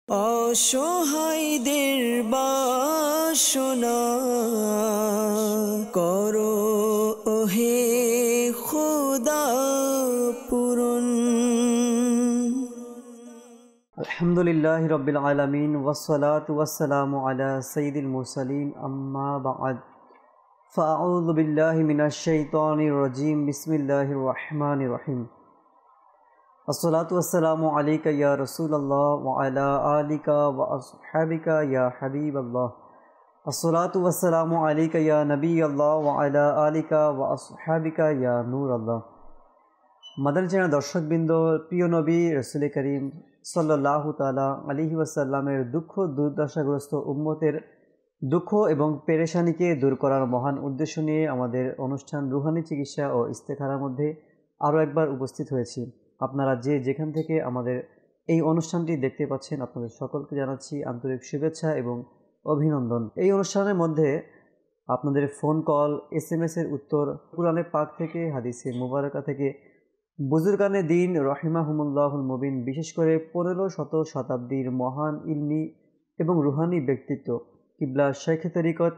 অসহায়দের বাসনা করো ওহে খোদা পূরণ। আলহামদুলিল্লাহি রাব্বিল আলামিন ওয়াসসালাতু ওয়াসসালামু আলা সাইয়্যিদিল মুরসালিন আম্মা বা'দ ফাআউযু বিল্লাহি মিনাশ শাইতানির রাজীম বিসমিল্লাহির রহমানির রহিম। আসসালাতু ওয়াসসালামু আলাইকা ইয়া রাসূলুল্লাহ ওয়া আলা আলিকা ওয়া আসহাবিকা ইয়া হাবিবাল্লাহ। আসসালাতু ওয়াসসালামু আলাইকা ইয়া নবিয়াল্লাহ ওয়া আলা আলিকা ওয়া আসহাবিকা ইয়া নূরাল্লাহ। মাদানী চ্যানেল দর্শকবৃন্দ, প্রিয় নবী রাসূল করিম সাল্লাল্লাহু তাআলা আলাইহি ওয়াসাল্লামের দুঃখ দুর্দশাগ্রস্ত উম্মতের দুঃখ এবং পেরেশানিকে দূর করার মহান উদ্দেশ্য নিয়ে আমাদের অনুষ্ঠান রুহানি চিকিৎসা ও ইস্তেখারার মধ্যে আরও একবার উপস্থিত হয়েছি। আপনারা যে যেখান থেকে আমাদের এই অনুষ্ঠানটি দেখতে পাচ্ছেন, আপনাদের সকলকে জানাচ্ছি আন্তরিক শুভেচ্ছা এবং অভিনন্দন। এই অনুষ্ঠানের মধ্যে আপনাদের ফোন কল, SMS-এর উত্তর, কুরআনে পাক থেকে, হাদিসে মুবারাকা থেকে, বুজুর্গানে দিন রহিমাহুমুল্লাহুল মুবিন, বিশেষ করে 15 শতাব্দীর মহান ইলমি এবং রুহানি ব্যক্তিত্ব কিবলা শাইখে তরিকত,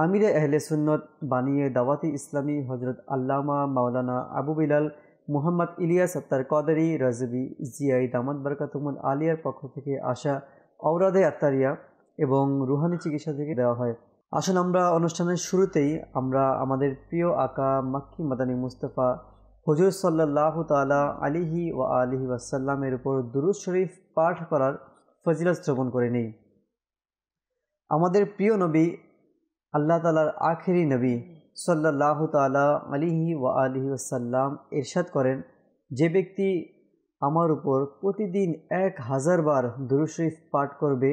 আমিরে আহলে সুন্নত, বানিয়ে দাওয়াতি ইসলামী হজরত আল্লামা মাওলানা আবু বিলাল মুহাম্মদ ইলিয়াস আত্তার কদরি রাজবি জিয়াই দামাত বারকাতুমুল আলিয়ার পক্ষ থেকে আসা আওরাদে আত্তারিয়া এবং রুহানি চিকিৎসা থেকে দেওয়া হয়। আসুন আমরা অনুষ্ঠানের শুরুতেই আমরা আমাদের প্রিয় আকা মাক্কি মাদানী মুস্তাফা হুজুর সাল্লাল্লাহু তাআলা আলাইহি ওয়া আলিহি ওয়াসাল্লামের উপর দুরূদ শরীফ পাঠ করার ফজিলত শ্রবণ করে নেই। আমাদের প্রিয় নবী, আল্লাহ তাআলার আখেরি নবী সাল্লাল্লাহু তাআলা আলাইহি ওয়া আলিহি ওয়াসাল্লাম ইরশাদ করেন, যে ব্যক্তি আমার উপর প্রতিদিন 1000 বার দুরূদ শরীফ পাঠ করবে,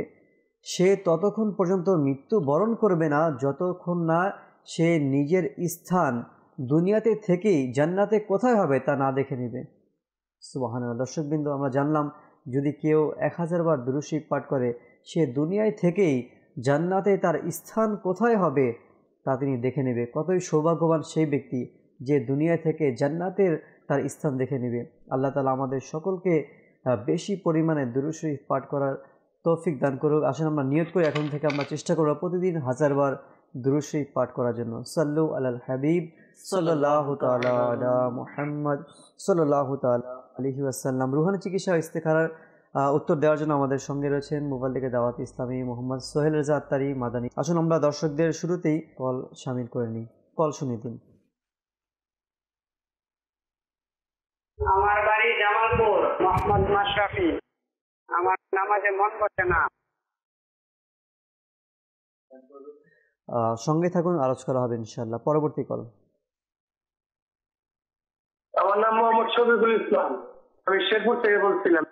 সে ততক্ষণ পর্যন্ত মৃত্যুবরণ করবে না যতক্ষণ না সে নিজের স্থান দুনিয়াতে থেকেই জান্নাতে কোথায় হবে তা না দেখে নেবে। সুবহানাল্লাহ। দর্শকবৃন্দ, আমরা জানলাম যদি কেউ 1000 বার দুরূদ শরীফ পাঠ করে, সে দুনিয়ায় থেকেই জান্নাতে তার স্থান কোথায় হবে তা তিনি দেখে নেবে। কতই সৌভাগ্যবান সেই ব্যক্তি যে দুনিয়া থেকে জান্নাতের তার স্থান দেখে নেবে। আল্লাহ তাআলা আমাদের সকলকে বেশি পরিমাণে দুরূদ শরীফ পাঠ করার তৌফিক দান করুক। আসলে আমরা নিয়ত করে এখন থেকে আমরা চেষ্টা করব প্রতিদিন 1000 বার দুরূদ শরীফ পাঠ করার জন্য। সাল্লু আলাল হাবিব সাল্লাল্লাহু তাআলা আলা মুহাম্মদ সাল্লাল্লাহু তাআলা আলাইহি ওয়াসাল্লাম। রুহানি চিকিৎসা ইস্তেখারার উত্তর দেওয়ার জন্য আমাদের সঙ্গে রয়েছেন মুবাল্লিগে দাওয়াত ইসলামী মোহাম্মদ সোহেল রেজা আত্তারি মাদানী। আসুন আমরা দর্শকদের শুরুতেই কল শামিল করে নিই। কল শুনিয়ে দিন। আমার বাড়ি জামালপুর, মোহাম্মদ মাশরাফি। আমার নামাজে মন বসে না। সঙ্গে থাকুন, আলোচ করা হবে ইনশাআল্লাহ। পরবর্তী কল। আমার নাম মোহাম্মদ শফিকুল ইসলাম, আমি শেরপুর থেকে বলছিলাম।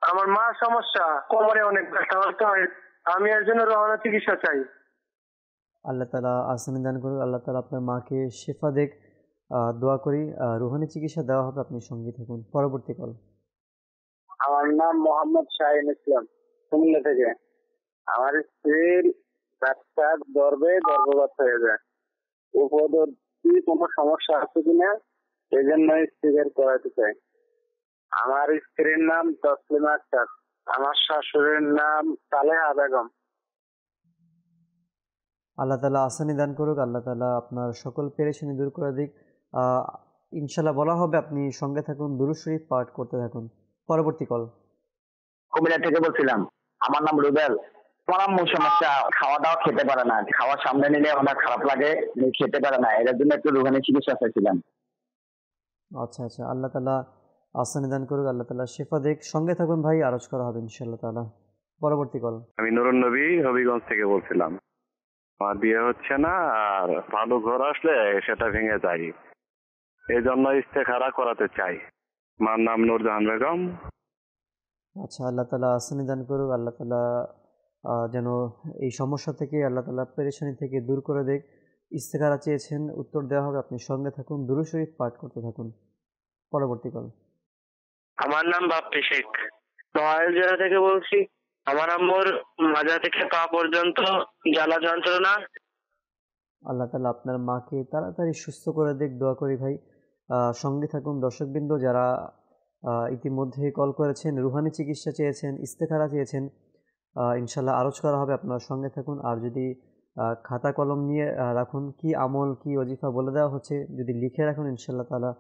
আমার মার সমস্যা, কোমরে অনেক ব্যথা হতে হয়, আমি এর জন্য রওনা চিকিৎসা চাই। আল্লাহ তাআলা আসানি দান করুক, আল্লাহ তাআলা আপনার মাকে শিফা দেখ। দোয়া করি রুহানি চিকিৎসা দেওয়া হবে, আপনি সঙ্গে থাকুন। পরবর্তী কল। আমার নাম মোহাম্মদ শাহিন ইসলাম, কুমিল্লা থেকে। আমার স্ত্রীর বাচ্চা গর্ভপাত হয়ে যায়, উপদর্শী কোনো সমস্যা আছে কিনা এই জন্য স্ত্রীর করাতে চাই। আমার স্ত্রীর নাম তসলিমা আক্তার, আমার শাশুড়ির নাম সালেহা বেগম। আল্লাহ তাআলা আসানি দান করুক, আল্লাহ তাআলা আপনার সকল পেরেশানি দূর করে দিক। ইনশাআল্লাহ বলা হবে, আপনি সঙ্গে থাকুন, দুরূদ শরীফ পাঠ করতে থাকুন। পরবর্তী কল। কুমিল্লা থেকে বলছিলাম। আমার নাম রুবেল। আমার আম্মু সমস্যা, খাওয়া দাওয়া খেতে পারে না, খাওয়ার সামনে নিলে অনেক খারাপ লাগে, খেতে পারে না, এর জন্য একটু রুহানি চিকিৎসা চাইছিলাম। আচ্ছা আচ্ছা, আল্লাহ তাআলা আসানি দান করুক, আল্লাহ তাআলা শিফা দেখ। সঙ্গে থাকুন ভাই, আলোচ করা হবে ইনশাআল্লাহ তাআলা। পরবর্তী কল। আমি নুরুন নবী হবিগঞ্জ থেকে বলছিলাম। আমার বিয়ে হচ্ছে না, আর ভালো ঘর আসলে সেটা ভেঙে যায়, এই জন্য ইস্তেখারা করাতে চাই। আমার নাম নূরজাহান বেগম। আচ্ছা, আল্লাহ তাআলা আসানি দান করুক, আল্লাহ তাআলা যেন এই সমস্যা থেকে, আল্লাহ তাআলা পেরেশানি থেকে দূর করে দেখ। ইস্তেখারা চেয়েছেন, উত্তর দেওয়া হবে, আপনি সঙ্গে থাকুন, দুরূদ শরীফ পাঠ করতে থাকুন। পরবর্তী কল। আমার নাম বাপ্পি শেখ, নোয়াখালী জেলা থেকে বলছি। আমার আম্মুর মাজা থেকে পা পর্যন্ত জ্বালা যন্ত্রণা। আল্লাহ তাআলা আপনার মাকে তাড়াতাড়ি সুস্থ করে দেখ, দোয়া করি ভাই। সঙ্গে থাকুন। দর্শকবৃন্দ যারা ইতিমধ্যে কল করেছেন, রুহানি চিকিৎসা চেয়েছেন, ইস্তেখারা চেয়েছেন, ইনশাল্লাহ আরজ করা হবে, আপনার সঙ্গে থাকুন। আর যদি খাতা কলম নিয়ে রাখুন, কি আমল কি ওজিফা বলে দেওয়া হচ্ছে, যদি লিখে রাখুন ইনশাল্লাহ তাআলা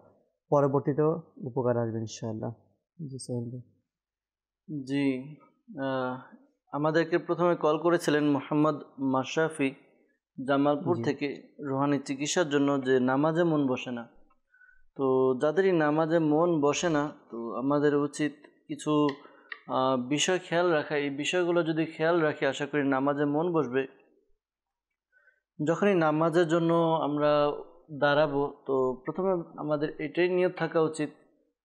পরবর্তীতেও উপকার আসবে ইনশাআল্লাহ। জি সোহেল ভাই। জি, আমাদেরকে প্রথমে কল করেছিলেন মোহাম্মদ মাশরাফি জামালপুর থেকে রুহানি চিকিৎসার জন্য, যে নামাজে মন বসে না। তো যাদেরই নামাজে মন বসে না, তো আমাদের উচিত কিছু বিষয় খেয়াল রাখা। এই বিষয়গুলো যদি খেয়াল রাখি, আশা করি নামাজে মন বসবে। যখনই নামাজের জন্য আমরা দাঁড়াবো, তো প্রথমে আমাদের এটাই নিয়ত থাকা উচিত,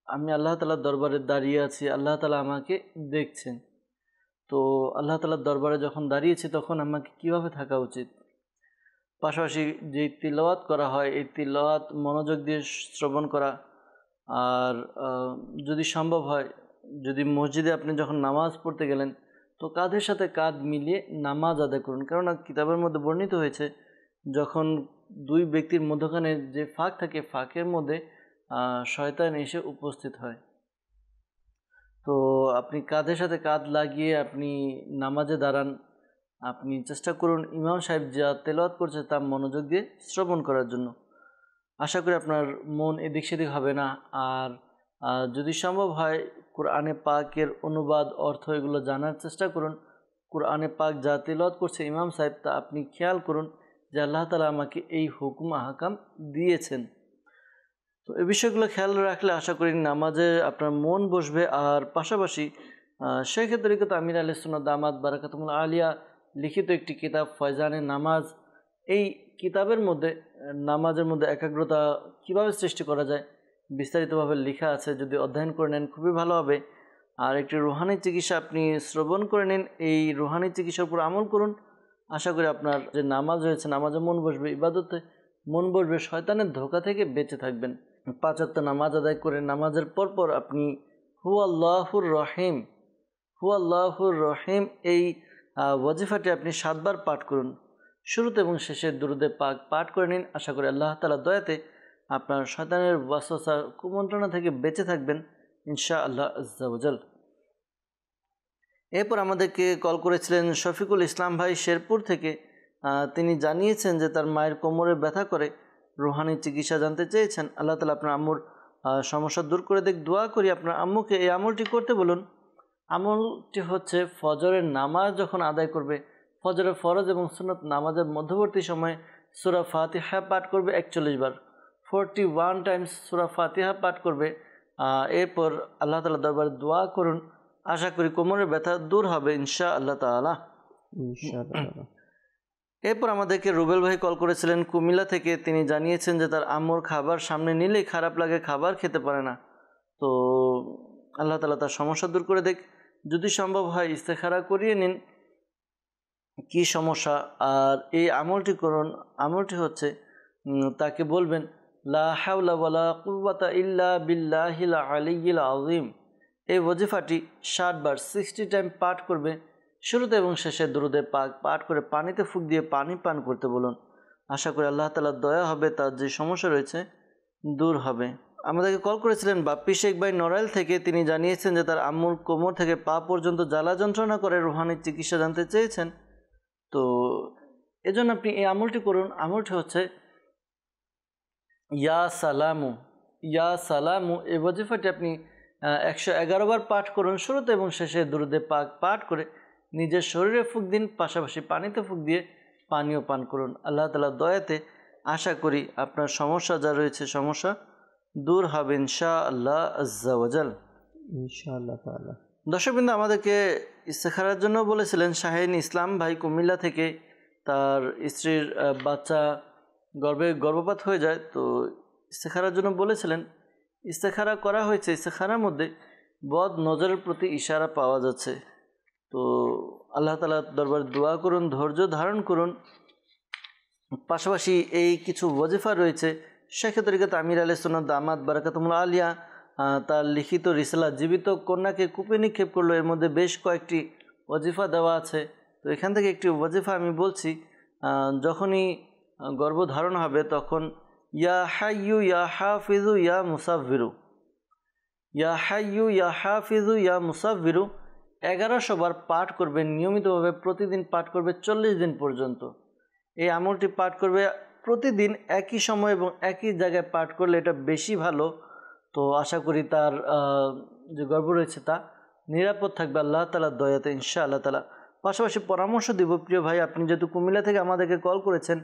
আমি আল্লাহ তাআলার দরবারে দাঁড়িয়ে আছি, আল্লাহ তাআলা আমাকে দেখছেন। তো আল্লাহ তাআলার দরবারে যখন দাঁড়িয়েছি, তখন আমাকে কিভাবে থাকা উচিত। পাশাপাশি যে তিলাওয়াত করা হয়, এই তিলাওয়াত মনোযোগ দিয়ে শ্রবণ করা। আর যদি সম্ভব হয়, যদি মসজিদে আপনি যখন নামাজ পড়তে গেলেন, তো কাঁধের সাথে কাঁধ মিলিয়ে নামাজ আদায় করুন। কেননা কিতাবের মধ্যে বর্ণিত হয়েছে, যখন দুই ব্যক্তির মধ্যখানে যে ফাঁক থাকে, ফাঁকের মধ্যে শয়তান এসে উপস্থিত হয়। তো আপনি কাঁধের সাথে কাঁধ লাগিয়ে আপনি নামাজে দাঁড়ান। আপনি চেষ্টা করুন ইমাম সাহেব যা তেলাওয়াত করছে তা মনোযোগ দিয়ে শ্রবণ করার জন্য। আশা করি আপনার মন এদিক সেদিক হবে না। আর যদি সম্ভব হয়, কোরআনে পাকের অনুবাদ, অর্থ এগুলো জানার চেষ্টা করুন। কোরআনে পাক যা তেলাওয়াত করছে ইমাম সাহেব, তা আপনি খেয়াল করুন যে আল্লাহ তাআলা আমাকে এই হুকুম আহকাম দিয়েছেন। তো এই বিষয়গুলো খেয়াল রাখলে আশা করি নামাজে আপনার মন বসবে। আর পাশাপাশি শেখ তরিকত আমির আহলে সুন্নাত দামাত বারাকাতুহুল আলিয়া লিখিত একটি কিতাব ফয়জানে নামাজ, এই কিতাবের মধ্যে নামাজের মধ্যে একাগ্রতা কিভাবে সৃষ্টি করা যায় বিস্তারিতভাবে লেখা আছে। যদি অধ্যয়ন করে নেন খুবই ভালো হবে। আর একটি রুহানি চিকিৎসা আপনি শ্রবণ করে নিন, এই রুহানি চিকিৎসার উপর আমল করুন। আশা করি আপনার যে নামাজ রয়েছে, নামাজে মন বসবে, ইবাদতে মন বসবে, শয়তানের ধোঁকা থেকে বেঁচে থাকবেন। 5 ওয়াক্ত নামাজ আদায় করে নামাজের পরপর আপনি হু আল্লাহুর রহিম, হু আল্লাহুর রহিম এই ওয়াজিফাটি আপনি 7 বার পাঠ করুন। শুরুতে এবং শেষে দুরুদে পাক পাঠ করে নিন। আশা করি আল্লাহ তাআলার দয়াতে আপনার শয়তানের ওয়াসওয়াসা কুমন্ত্রণা থেকে বেঁচে থাকবেন ইনশাআল্লাহ আজ্জা ওয়াজাল। এরপর আমাদেরকে কল করেছিলেন শফিকুল ইসলাম ভাই শেরপুর থেকে। তিনি জানিয়েছেন যে তার মায়ের কোমরে ব্যথা করে, রুহানি চিকিৎসা জানতে চেয়েছেন। আল্লাহ তাআলা আপনার আম্মুর সমস্যা দূর করে দেখ। দোয়া করি আপনার আম্মুকে এই আমলটি করতে বলুন। আমলটি হচ্ছে ফজরের নামাজ যখন আদায় করবে, ফজরের ফরজ এবং সুন্নত নামাজের মধ্যবর্তী সময়ে সূরা ফাতিহা পাঠ করবে 41 বার, 41 টাইমস সূরা ফাতিহা পাঠ করবে। এরপর আল্লাহ তাআলার দরবারে দোয়া করুন। আশা করি কোমরের ব্যথা দূর হবে ইনশাআল্লাহ তাআলা। এরপর আমাদেরকে রুবেল ভাই কল করেছিলেন কুমিল্লা থেকে। তিনি জানিয়েছেন যে তার আম্মুর খাবার সামনে নিলেই খারাপ লাগে, খাবার খেতে পারে না। তো আল্লাহ তাআলা তার সমস্যা দূর করে দেখ। যদি সম্ভব হয় ইস্তেখারা করিয়ে নিন কি সমস্যা। আর এই আমলটি করুন। আমলটি হচ্ছে তাকে বলবেন লা হাওলা ওয়ালা কুওয়াতা ইল্লা বিল্লাহিল আলিয়্যিল আযীম। এই ওয়াজিফাটি 60 বার 60 টাইম পাঠ করবে। শুরুতে এবং শেষে দুরুদে পাক পাঠ করে পানিতে ফুঁক দিয়ে পানি পান করতে বলুন। আশা করি আল্লাহ তাআলার দয়া হবে, তার যে সমস্যা রয়েছে দূর হবে। আমাদেরকে কল করেছিলেন বাপ্পি শেখ ভাই নড়াইল থেকে। তিনি জানিয়েছেন যে তার আম্মুর কোমর থেকে পা পর্যন্ত জ্বালা যন্ত্রণা করে, রুহানি চিকিৎসা জানতে চেয়েছেন। তো এজন্য আপনি এই আমলটি করুন। আমলটি হচ্ছে ইয়া সালামু, ইয়া সালামু। এই ওয়াজিফাটি আপনি 111 বার পাঠ করুন। শুরুতে এবং শেষে দুরুদে পাক পাঠ করে নিজের শরীরে ফুঁক দিন, পাশাপাশি পানিতে ফুঁক দিয়ে পানীয় পান করুন। আল্লাহ তাআলার দয়াতে আশা করি আপনার সমস্যা যা রয়েছে সমস্যা দূর হবে ইনশাআল্লাহ আজ্জা ওয়াজাল। ইনশাআল্লাহ তাআলা। দর্শকবৃন্দ, আমাদেরকে ইস্তেখারার জন্য বলেছিলেন শাহিন ইসলাম ভাই কুমিল্লা থেকে। তার স্ত্রীর বাচ্চা গর্ভপাত হয়ে যায়, তো ইস্তেখারার জন্য বলেছিলেন। ইস্তেখারা করা হয়েছে। ইস্তেখারার মধ্যে বদ নজরের প্রতি ইশারা পাওয়া যাচ্ছে। তো আল্লাহ তাআলার দরবারে দোয়া করুন, ধৈর্য ধারণ করুন। পাশাপাশি এই কিছু ওয়াজিফা রয়েছে। শেখ তরিকত আমির আহলে সুন্নাত দামাত বারাকাতুহুল আলিয়া তার লিখিত রিসালা জীবিত কন্যাকে কূপে নিক্ষেপ করলো। এর মধ্যে বেশ কয়েকটি ওয়াজিফা দেওয়া আছে। তো এখান থেকে একটি ওয়াজিফা আমি বলছি। যখনই গর্ভধারণ হবে তখন ইয়া হাইয়ু ইয়া হাফিজু ইয়া মুসাফিরু, ইয়া হাইয়ু ইয়া হাফিজু ইয়া মুসাফিরু, 1100 বার পাঠ করবে নিয়মিতভাবে, প্রতিদিন পাঠ করবে 40 দিন পর্যন্ত। এই আমলটি পাঠ করবে প্রতিদিন একই সময় এবং একই জায়গায় পাঠ করলে এটা বেশি ভালো। তো আশা করি তার যে গর্ভ রয়েছে তা নিরাপদ থাকবে আল্লাহ তাআলার দয়াতে ইনশাআল্লাহ তাআলা। পাশাপাশি পরামর্শ দিব প্রিয় ভাই, আপনি যেহেতু কুমিল্লা থেকে আমাদেরকে কল করেছেন,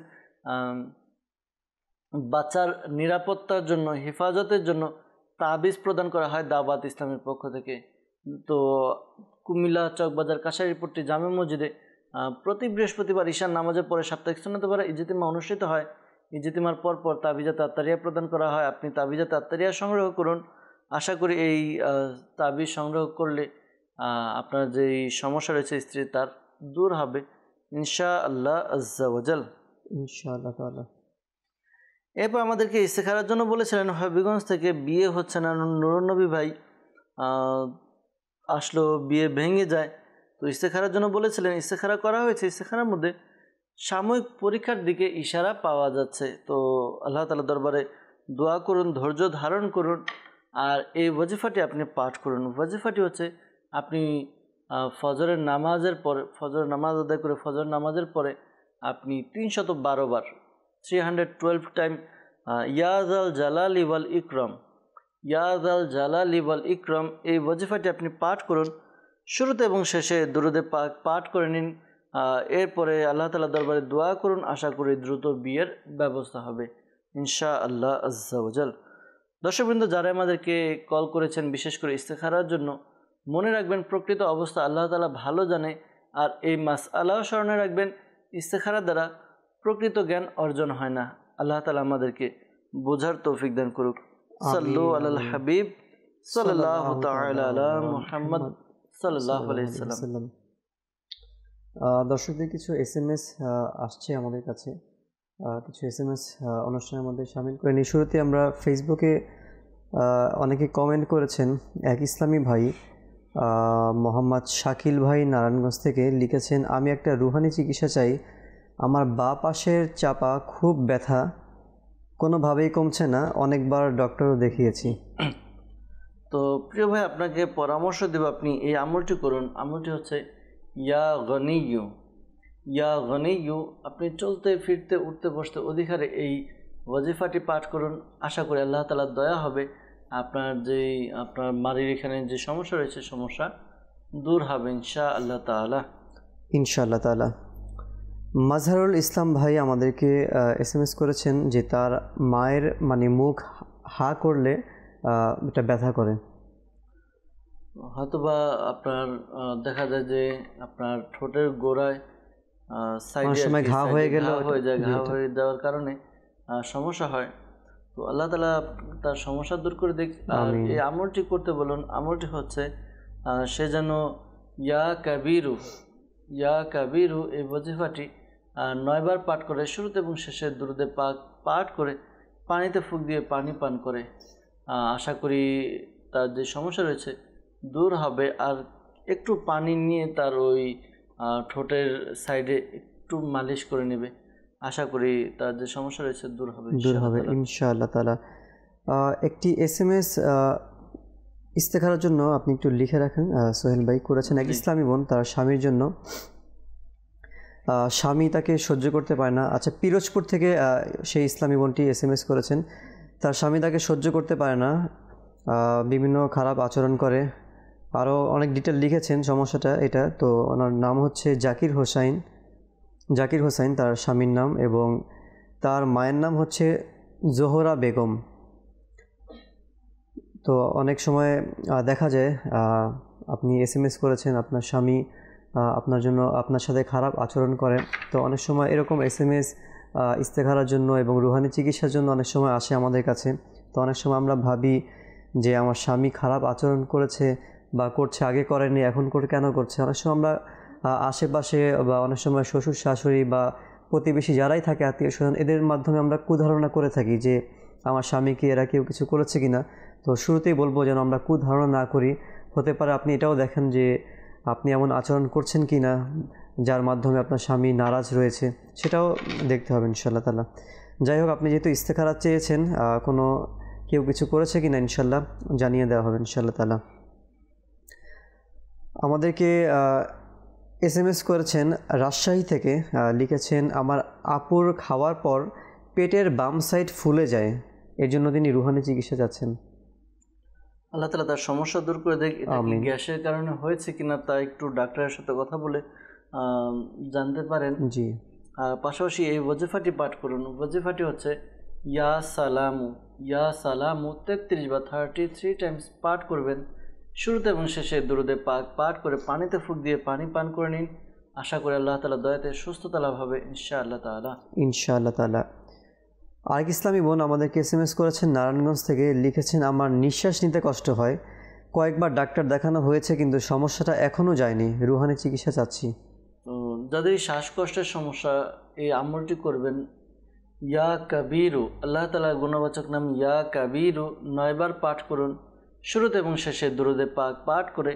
বাচ্চার নিরাপত্তার জন্য, হেফাজতের জন্য তাবিজ প্রদান করা হয় দাওয়াত ইসলামের পক্ষ থেকে। তো কুমিল্লা চকবাজার কাশারিপট্টি জামে মসজিদে প্রতি বৃহস্পতিবার ঈশান নামাজের পরে সাপ্তাহিক সুন্নাত পারা ইজতিমা অনুষ্ঠিত হয়। ইজতিমার পর তাবিজাত আত্তারিয়া প্রদান করা হয়। আপনি তাবিজাত আত্তারিয়া সংগ্রহ করুন। আশা করি এই তাবিজ সংগ্রহ করলে আপনার যেই সমস্যা রয়েছে স্ত্রীর তার দূর হবে ইনশাআল্লাহ আজ্জা ওয়াজাল, ইনশাআল্লাহ তাআলা। এরপর আমাদেরকে ইস্তেখারার জন্য বলেছিলেন হবিগঞ্জ থেকে, বিয়ে হচ্ছে না, নুরুন্নবী ভাই আসলো, বিয়ে ভেঙে যায়। তো ইস্তেখারার জন্য বলেছিলেন, ইস্তেখারা করা হয়েছে। ইস্তেখারার মধ্যে সাময়িক পরীক্ষার দিকে ইশারা পাওয়া যাচ্ছে। তো আল্লাহ তাআলার দরবারে দোয়া করুন, ধৈর্য ধারণ করুন, আর এই ওয়াজিফাটি আপনি পাঠ করুন। ওয়াজিফাটি হচ্ছে আপনি ফজরের নামাজের পরে, ফজরের নামাজ আদায় করে ফজর নামাজের পরে আপনি 312 বার 312 টাইম ইয়া যাল জালালি ওয়াল ইকরাম, ইয়া যাল জালালি ওয়াল ইকরাম, এই ওয়াজিফাটি আপনি পাঠ করুন। শুরুতে এবং শেষে দুরুদে পাক পাঠ করে নিন। এরপরে আল্লাহ তাআলার দরবারে দোয়া করুন। আশা করি দ্রুত বিয়ের ব্যবস্থা হবে ইনশাআল্লাহ আজ্জা ওয়াজাল। দর্শকবৃন্দ, যারা আমাদেরকে কল করেছেন বিশেষ করে ইস্তেখারার জন্য, মনে রাখবেন প্রকৃত অবস্থা আল্লাহ তাআলা ভালো জানে। আর এই মাসআলাও স্মরণে রাখবেন, ইস্তেখারার দ্বারা প্রকৃত জ্ঞান অর্জন হয় না। আল্লাহ তাআলা আমাদেরকে বোঝার তৌফিক দান করুক। সাল্লু আলাল হাবিব সাল্লাল্লাহু তাআলা আলা মুহাম্মদ সাল্লাল্লাহু আলাইহি ওয়াসাল্লাম। দর্শকদের কিছু SMS আসছে আমাদের কাছে, কিছু SMS অনুষ্ঠানের মধ্যে শামিল করে নিই। শুরুতে আমরা ফেসবুকে অনেকে কমেন্ট করেছেন। এক ইসলামী ভাই মোহাম্মদ শাকিল ভাই নারায়ণগঞ্জ থেকে লিখেছেন, আমি একটা রুহানি চিকিৎসা চাই। আমার বাঁ পাশের চাপা খুব ব্যথা, কোনোভাবেই কমছে না, অনেকবার ডক্টরও দেখিয়েছি। তো প্রিয় ভাই, আপনাকে পরামর্শ দেব, আপনি এই আমলটি করুন। আমলটি হচ্ছে ইয়া গনিয়ু, ইয়া গনিয়ু। আপনি চলতে ফিরতে উঠতে বসতে অধিকারে এই ওয়াজিফাটি পাঠ করুন। আশা করি আল্লাহ তাআলার দয়া হবে, আপনার মারির এখানে যে সমস্যা রয়েছে সমস্যা দূর হবে ইনশাআল্লাহ তাআলা, ইনশাআল্লাহ তাআলা। মাজহারুল ইসলাম ভাই আমাদেরকে SMS করেছেন যে তার মায়ের মুখ হা করলে এটা ব্যথা করে। হয়তোবা আপনার দেখা যায় যে আপনার ঠোঁটের গোড়ায় সাইডে ঘা হয়ে যাওয়ার কারণে সমস্যা হয়। তো আল্লাহ তাআলা তার সমস্যা দূর করে দেখ। আর এই আমলটি করতে বলুন। আমলটি হচ্ছে সে যেন ইয়া কাবিরু, ইয়া কাবিরু এই ওয়াজিফাটি 9 বার পাঠ করে, শুরুতে এবং শেষে দুরুদে পাক পাঠ করে পানিতে ফুঁক দিয়ে পানি পান করে। আশা করি তার যে সমস্যা রয়েছে দূর হবে। আর একটু পানি নিয়ে তার ওই ঠোঁটের সাইডে একটু মালিশ করে নেবে। আশা করি তার যে সমস্যা রয়েছে দূর হবে ইনশাআল্লাহ তাআলা। একটি SMS ইস্তেখারার জন্য আপনি একটু লিখে রাখেন। সোহেল ভাই করেছেন, এক ইসলামী বোন তার স্বামীর জন্য, স্বামী তাকে সহ্য করতে পারে না। আচ্ছা, পিরোজপুর থেকে সেই ইসলামী বোনটি SMS করেছেন, তার স্বামী তাকে সহ্য করতে পারে না, বিভিন্ন খারাপ আচরণ করে, আরও অনেক ডিটেল লিখেছেন সমস্যাটা এটা। তো ওনার নাম হচ্ছে জাকির হোসাইন তার স্বামীর নাম, এবং তার মায়ের নাম হচ্ছে জোহরা বেগম। তো অনেক সময় দেখা যায় আপনি SMS করেছেন আপনার স্বামী আপনার সাথে খারাপ আচরণ করে। তো অনেক সময় এরকম SMS ইস্তেখারার জন্য এবং রুহানি চিকিৎসার জন্য অনেক সময় আসে আমাদের কাছে। তো অনেক সময় আমরা ভাবি যে আমার স্বামী খারাপ আচরণ করেছে বা করছে, আগে করেনি, এখন কেন করছে। অনেক সময় আমরা আশেপাশে বা অনেক সময় শ্বশুর শাশুড়ি বা প্রতিবেশী যারাই থাকে, আত্মীয় স্বজন, এদের মাধ্যমে আমরা কুধারণা করে থাকি যে আমার স্বামীকে এরা কেউ কিছু করেছে কিনা। তো শুরুতেই বলবো যেন আমরা কুধারণা না করি। হতে পারে আপনি এটাও দেখেন যে আপনি এমন আচরণ করছেন কি না যার মাধ্যমে আপনার স্বামী নারাজ রয়েছে, সেটাও দেখতে হবে ইনশাআল্লাহ তাআলা। যাই হোক, আপনি যেহেতু ইস্তেখারা চেয়েছেন, কোনো কেউ কিছু করেছে কি না ইনশাআল্লাহ জানিয়ে দেওয়া হবে ইনশাআল্লাহ তাআলা। আমাদেরকে SMS করেছেন রাজশাহী থেকে, লিখেছেন আমার আপুর খাওয়ার পর পেটের বাম সাইড ফুলে যায়, এর জন্য তিনি রুহানি চিকিৎসা চাচ্ছেন। আল্লাহ তাআলা তার সমস্যা দূর করে দেখ। এটা কি আমিন। গ্যাসের কারণে হয়েছে কিনা তা একটু ডাক্তারের সাথে কথা বলে জানতে পারেন। জি, পাশাপাশি এই ওয়াজিফাটি পাঠ করুন। ওয়াজিফাটি হচ্ছে ইয়া সালামু 33 বা 33 টাইমস পাঠ করবেন। শুরুতে এবং শেষে দুরুদে পাক পাঠ করে পানিতে ফুঁক দিয়ে পানি পান করে নিন। আশা করি আল্লাহ তাআলা দয়াতে সুস্থতা লাভ হবে ইনশাআল্লাহ তাআলা। ইনশাআল্লাহ তাআলা। আরেক ইসলামী বোন আমাদেরকে SMS করেছেন নারায়ণগঞ্জ থেকে, লিখেছেন আমার নিঃশ্বাস নিতে কষ্ট হয়, কয়েকবার ডাক্তার দেখানো হয়েছে কিন্তু সমস্যাটা এখনও যায়নি, রুহানি চিকিৎসা চাচ্ছি। তো যাদের শ্বাসকষ্টের সমস্যা এই আমলটি করবেন। ইয়া কাবীরু, আল্লাহ তাআলার গুণবাচক নাম ইয়া কাবীরু 9 বার পাঠ করুন। শুরুতে এবং শেষে দুরুদে পাক পাঠ করে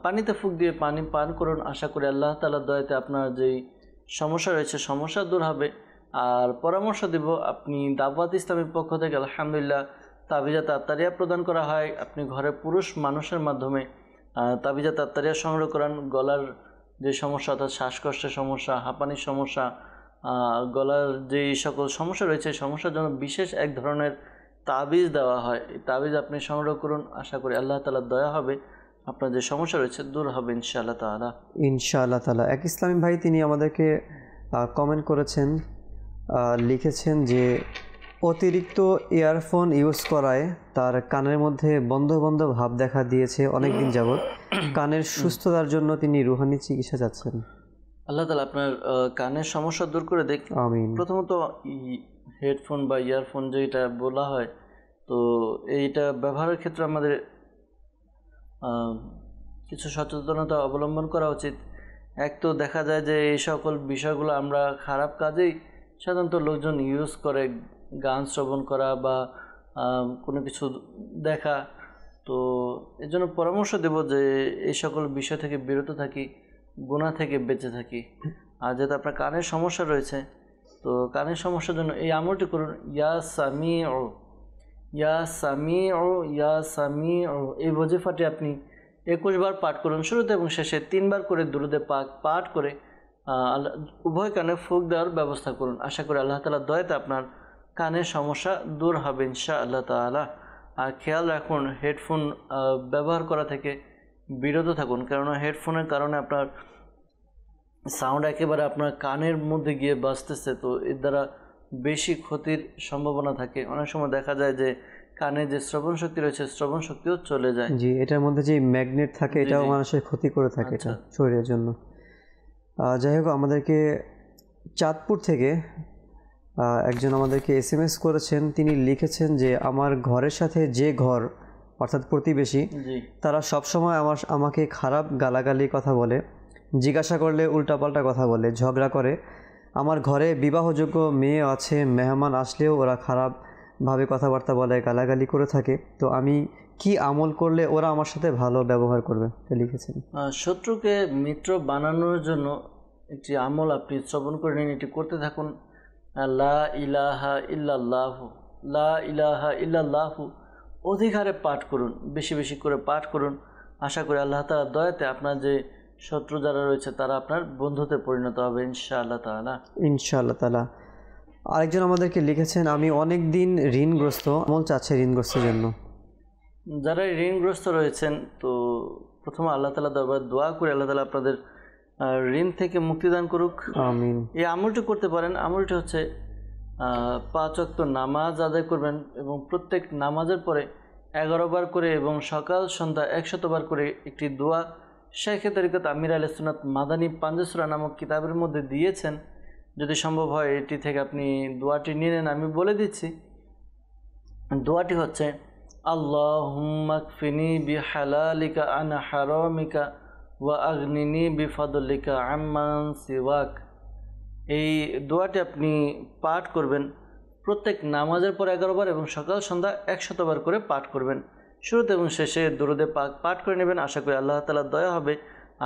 পানিতে ফুঁক দিয়ে পানি পান করুন। আশা করি আল্লাহ তাআলার দয়াতে আপনার যেই সমস্যা রয়েছে সমস্যা দূর হবে। আর পরামর্শ দেব, আপনি দাওয়াত ইসলামের পক্ষ থেকে আলহামদুলিল্লাহ তাবিজাত আত্তারিয়া প্রদান করা হয়। আপনি ঘরে পুরুষ মানুষের মাধ্যমে তাবিজাত আত্তারিয়া সংগ্রহ করান। গলার যে সমস্যা অর্থাৎ শ্বাসকষ্টের সমস্যা, হাঁপানির সমস্যা, গলার যে সকল সমস্যা রয়েছে সমস্যার জন্য বিশেষ এক ধরনের তাবিজ দেওয়া হয়। এই তাবিজ আপনি সংগ্রহ করুন। আশা করি আল্লাহ তাআলার দয়া হবে, আপনার যে সমস্যা রয়েছে দূর হবে ইনশাআল্লাহ তাআলা। ইনশাআল্লাহ তাআলা। এক ইসলামী ভাই তিনি আমাদেরকে কমেন্ট করেছেন, লিখেছেন যে অতিরিক্ত ইয়ারফোন ইউজ করায় তার কানের মধ্যে বন্ধ বন্ধ ভাব দেখা দিয়েছে অনেক দিন যাবৎ, কানের সুস্থতার জন্য তিনি রুহানি চিকিৎসা চাচ্ছেন। আল্লাহ তাআলা আপনার কানের সমস্যা দূর করে দেখ। আমিন। প্রথমত হেডফোন বা ইয়ারফোন যেটা বলা হয়, তো এইটা ব্যবহারের ক্ষেত্রে আমাদের কিছু সচেতনতা অবলম্বন করা উচিত। এক তো দেখা যায় যে এই সকল বিষয়গুলো আমরা খারাপ কাজেই সাধারণত লোকজন ইউজ করে, গান শ্রবণ করা বা কোনো কিছু দেখা। তো এর জন্য পরামর্শ দেব যে এই সকল বিষয় থেকে বিরত থাকি, গুনাহ থেকে বেঁচে থাকি। আর যেহেতু আপনার কানের সমস্যা রয়েছে, তো কানের সমস্যার জন্য এই আমলটি করুন, ইয়া সামিউ ইয়া সামিউ ইয়া সামিউ। এই ওয়াজিফাটি আপনি 21 বার পাঠ করুন। শুরুতে এবং শেষে 3 বার করে দুরুদে পাক পাঠ করে উভয় কানে ফুঁক দেওয়ার ব্যবস্থা করুন। আশা করি আল্লাহ তাআলার দয়াতে আপনার কানের সমস্যা দূর হবে ইনশাআল্লাহ তাআলা। আর খেয়াল রাখুন, হেডফোন ব্যবহার করা থেকে বিরত থাকুন, কেননা হেডফোনের কারণে আপনার সাউন্ড একেবারে আপনার কানের মধ্যে গিয়ে বাজতেছে, তো এর দ্বারা বেশি ক্ষতির সম্ভাবনা থাকে। অনেক সময় দেখা যায় যে কানে যে শ্রবণ শক্তি রয়েছে শ্রবণ শক্তিও চলে যায়। জি, এটার মধ্যে যে ম্যাগনেট থাকে এটাও মানুষের ক্ষতি করে থাকে, এটা শরীরের জন্য। যাই হোক, আমাদেরকে চাঁদপুর থেকে একজন আমাদেরকে SMS করেছেন, তিনি লিখেছেন যে আমার ঘরের সাথে যে ঘর অর্থাৎ প্রতিবেশী, তারা সবসময় আমাকে খারাপ গালাগালি কথা বলে, জিজ্ঞাসা করলে উল্টাপাল্টা কথা বলে, ঝগড়া করে। আমার ঘরে বিবাহযোগ্য মেয়ে আছে, মেহমান আসলেও ওরা খারাপভাবে কথাবার্তা বলে, গালাগালি করে থাকে। তো আমি কি আমল করলে ওরা আমার সাথে ভালো ব্যবহার করবে, লিখেছেন। শত্রুকে মিত্র বানানোর জন্য একটি আমল আপনি শ্রবণ করে নিন, এটি করতে থাকুন। লা ইলাহা ইল্লাল্লাহু, লা ইলাহা ইল্লাল্লাহু অধিকারে পাঠ করুন, বেশি বেশি করে পাঠ করুন। আশা করি আল্লাহ তাআলার দয়াতে আপনার যে শত্রু যারা রয়েছে তারা আপনার বন্ধুতে পরিণত হবে ইনশাআল্লাহ তাআলা। ইনশাআল্লাহ তাআলা। আরেকজন আমাদেরকে লিখেছেন, আমি অনেক দিন ঋণগ্রস্ত, আমল চাচ্ছে ঋণগ্রস্তের জন্য। যারা ঋণগ্রস্ত রয়েছেন, তো প্রথমে আল্লাহ তাআলা দরবারে দোয়া করে আল্লাহ তাআলা আপনাদের ঋণ থেকে মুক্তিদান করুক। আমিন। এই আমলটি করতে পারেন। আমলটি হচ্ছে 5 ওয়াক্ত নামাজ আদায় করবেন এবং প্রত্যেক নামাজের পরে 11 বার করে এবং সকাল সন্ধ্যা 100 বার করে একটি দোয়া শাইখে তরিকত আমির আহলে সুন্নাত মাদানী পাঞ্জেসরা নামক কিতাবের মধ্যে দিয়েছেন। যদি সম্ভব হয় এটি থেকে আপনি দোয়াটি নিয়ে নেন। আমি বলে দিচ্ছি, দোয়াটি হচ্ছে আল্লাহুম্মা কফিনি বিহালালিকা আন হারামিকা ওয়া আগনিনি বিফাদলিকা আম্মান সিওয়াক। এই দোয়াটি আপনি পাঠ করবেন প্রত্যেক নামাজের পর 11 বার এবং সকাল সন্ধ্যা 100 বার করে পাঠ করবেন। শুরুতে এবং শেষে দুরুদে পাক পাঠ করে নেবেন। আশা করি আল্লাহ তাআলার দয়া হবে,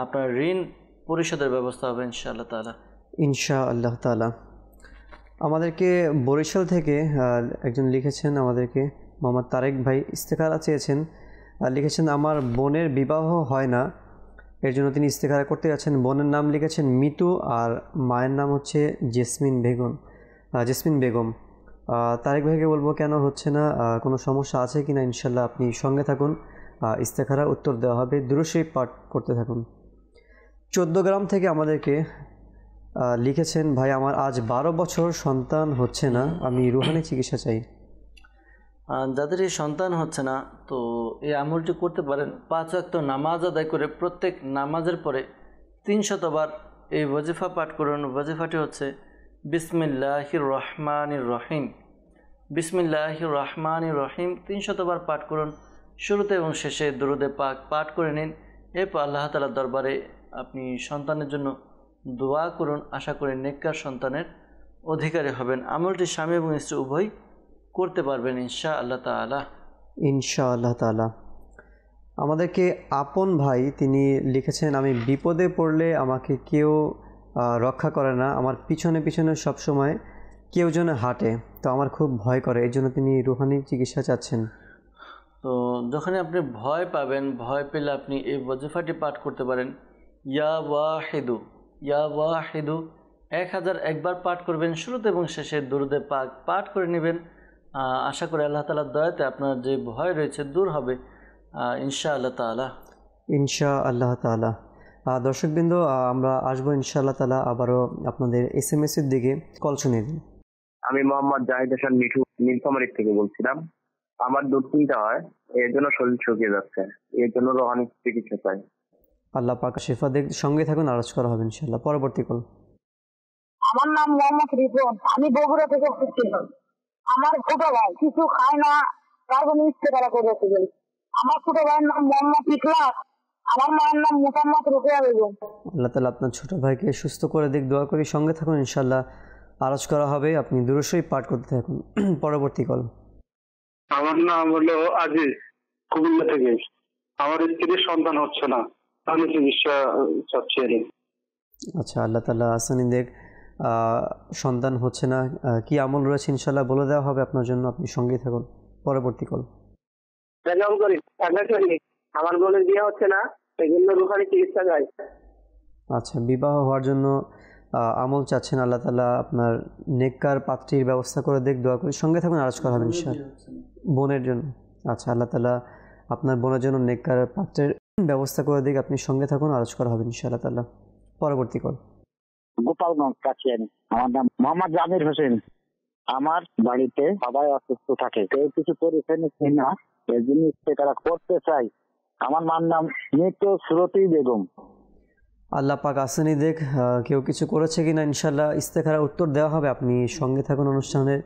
আপনার ঋণ পরিশোধের ব্যবস্থা হবে ইনশাআল্লাহ তাআলা। ইনশাআল্লাহ তাআলা। আমাদেরকে বরিশাল থেকে একজন লিখেছেন, আমাদেরকে মোহাম্মদ তারেক ভাই ইস্তেখারা চেয়েছেন। লিখেছেন, আমার বোনের বিবাহ হয় না, এর জন্য তিনি ইস্তেখারা করতে যাচ্ছেন। বোনের নাম লিখেছেন মিতু আর মায়ের নাম হচ্ছে জেসমিন বেগম। তারেক ভাইকে বলবো কেন হচ্ছে না, কোনো সমস্যা আছে কি না, ইনশাল্লাহ আপনি সঙ্গে থাকুন, ইস্তেখারার উত্তর দেওয়া হবে। দুরূদ শরীফ পাঠ করতে থাকুন। 14 গ্রাম থেকে আমাদেরকে লিখেছেন, ভাই আমার আজ 12 বছর সন্তান হচ্ছে না, আমি রুহানি চিকিৎসা চাই। যাদের এই সন্তান হচ্ছে না, তো এই আমলটি করতে পারেন। 5 ওয়াক্ত নামাজ আদায় করে প্রত্যেক নামাজের পরে 300 বার এই ওয়াজিফা পাঠ করুন। ওয়াজিফাটি হচ্ছে বিসমিল্লাহির রহমানির রহিম। বিসমিল্লাহির রহমানির রহিম 300 বার পাঠ করুন। শুরুতে এবং শেষে দুরুদে পাক পাঠ করে নিন। এরপর আল্লাহ তাআলার দরবারে আপনি সন্তানের জন্য দোয়া করুন। আশা করি নেককার সন্তানের অধিকারী হবেন। আমলটি স্বামী এবং স্ত্রী উভয় করতে পারবেন ইনশাআল্লাহ তাআলা। ইনশাআল্লাহ তাআলা। আমাদেরকে আপন ভাই তিনি লিখেছেন, আমি বিপদে পড়লে আমাকে কেউ রক্ষা করে না, আমার পিছনে পিছনে সবসময় কেউ যেন হাঁটে, তো আমার খুব ভয় করে, এই জন্য তিনি রুহানি চিকিৎসা চাচ্ছেন। তো যখনই আপনি ভয় পাবেন, ভয় পেলে আপনি এই ওয়াজিফাটি পাঠ করতে পারেন। ইয়া ওয়াহিদু, ইয়া ওয়াহিদু 1001 বার পাঠ করবেন। শুরুতে এবং শেষে দুরুদে পাক পাঠ করে নেবেন। আশা করি আল্লাহ তাআলার দয়াতে আপনার যে ভয় রয়েছে দূর হবে ইনশাআল্লাহ তাআলা। ইনশাআল্লাহ তাআলা। দর্শকবৃন্দ, আমরা আসবো ইনশাআল্লাহ তাআলা আবারও আপনাদের SMS এর দিকে। কল শুনে দিন। আমি মোহাম্মদ জাহিদ হাসান মিঠু নীলফামারী থেকে বলছিলাম। আমার দুশ্চিন্তা হয়, এর জন্য শরীর শুকিয়ে যাচ্ছে, এর জন্য রোহানি চিকিৎসা চাই। আল্লাহ পাক শিফা দেখ, সঙ্গে থাকুন, আরজ করা হবে ইনশাআল্লাহ। পরবর্তী কল। আমার নাম মোহাম্মদ রিপন, আমি বগুড়া থেকে বলছিলাম। আমার ছোট ভাই কিছু খায় না, তার জন্য ইস্তেখারা করেছিলেন। আমার ছোট ভাইয়ের নাম মোহাম্মদ ইখলাস, আমার মায়ের নাম মুহাম্মদ রুকিয়া বেগম। আল্লাহ তাআলা আপনার ছোট ভাইকে সুস্থ করে দিক, দোয়া করি। সঙ্গে থাকুন ইনশাআল্লাহ, আরজ করা হবে। আপনি দুরূদ শরীফ পাঠ করতে থাকুন। পরবর্তী কল। আমার নাম হলো আজিজ, কুমিল্লা থেকে। আমার স্ত্রীর সন্তান হচ্ছে না, আমি চিকিৎসা চাচ্ছি। আচ্ছা, আল্লাহ তাআলা আসানি দেখ, সন্তান হচ্ছে না, কি আমল রয়েছে ইনশাআল্লাহ বলে দেওয়া হবে আপনার জন্য, আপনি সঙ্গেই থাকুন। পরবর্তী কল। আমার বোনের বিয়ে হচ্ছে না, সেই জন্য রুহানি চিকিৎসা চাই। আচ্ছা, বিবাহ হওয়ার জন্য আমল চাচ্ছেন, আল্লাহ তাআলা আপনার নেককার পাত্রীর ব্যবস্থা করে দেখ, দোয়া করি। সঙ্গে থাকুন, আরজ করা হবে ইনশাআল্লাহ। বোনের জন্য, আচ্ছা, আল্লাহ তাআলা আপনার বোনের জন্য নেককার পাত্রের ব্যবস্থা করে দিক, আপনি সঙ্গে থাকুন, আরজ করা হবে ইনশাআল্লাহ তাআলা। পরবর্তী কল। গোপালগঞ্জ কাছিয়ানি। আমার নাম মোহাম্মদ জামির হোসেন। আমার বাড়িতে সবাই অসুস্থ থাকে, কেউ কিছু করেছেন না, এই জন্য ইস্তেখারা করতে চাই। আমার মার নাম মৃত সুরতি বেগম। আল্লাহ পাক আসেনি দেখ, কেউ কিছু করেছে কিনা ইনশাআল্লাহ ইস্তেখারার উত্তর দেওয়া হবে। আপনি সঙ্গে থাকুন, অনুষ্ঠানের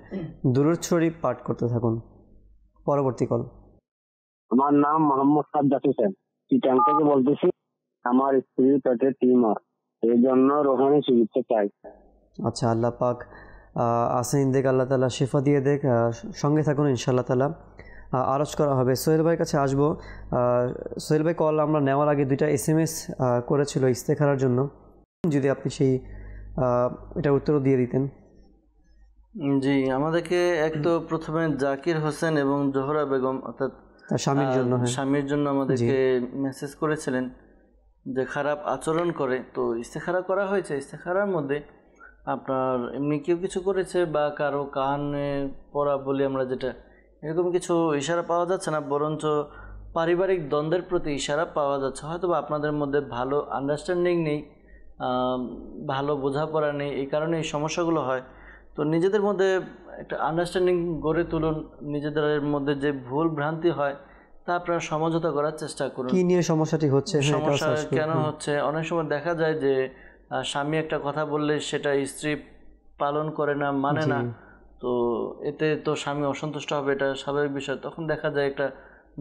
দুরূদ শরীফ পাঠ করতে থাকুন। পরবর্তী কল। আমার নাম মোহাম্মদ সাজ্জাদ হোসেন, চিটাং থেকে বলতেছি। আমার স্ত্রীর পেটে টিউমার, এই জন্য রোহানি চিকিৎসা চাই। আচ্ছা, আল্লাহ পাক আসেনি দেখ, আল্লাহ তাআলা শিফা দিয়ে দেখ। সঙ্গে থাকুন ইনশাআল্লাহ তাআলা, আরজ করা হবে। সোহেল ভাইয়ের কাছে আসবো। সোহেল ভাই কল আমরা নেওয়ার আগে 2টা SMS করেছিল ইস্তেখারার জন্য, যদি আপনি সেই এটা উত্তরও দিয়ে দিতেন। জি, আমাদেরকে এক তো প্রথমে জাকির হোসেন এবং জোহরা বেগম অর্থাৎ তার স্বামীর জন্য, স্বামীর জন্য আমাদেরকে মেসেজ করেছিলেন যে খারাপ আচরণ করে। তো ইস্তেখারা করা হয়েছে। ইস্তেখারার মধ্যে আপনার এমনি কেউ কিছু করেছে বা কারো কানে পড়া বলি আমরা যেটা, এরকম কিছু ইশারা পাওয়া যাচ্ছে না, বরঞ্চ পারিবারিক দ্বন্দ্বের প্রতি ইশারা পাওয়া যাচ্ছে। হয়তো বা আপনাদের মধ্যে ভালো আন্ডারস্ট্যান্ডিং নেই, ভালো বোঝাপড়া নেই, এই কারণে এই সমস্যাগুলো হয়। তো নিজেদের মধ্যে একটা আন্ডারস্ট্যান্ডিং গড়ে তুলুন। নিজেদের মধ্যে যে ভুল ভ্রান্তি হয় তা আপনারা সমঝোতা করার চেষ্টা করুন। কি নিয়ে সমস্যাটি হচ্ছে, সমস্যা কেন হচ্ছে? অনেক সময় দেখা যায় যে স্বামী একটা কথা বললে সেটা স্ত্রী পালন করে না, মানে না। তো এতে তো স্বামী অসন্তুষ্ট হবে, এটা স্বাভাবিক বিষয়। তখন দেখা যায় একটা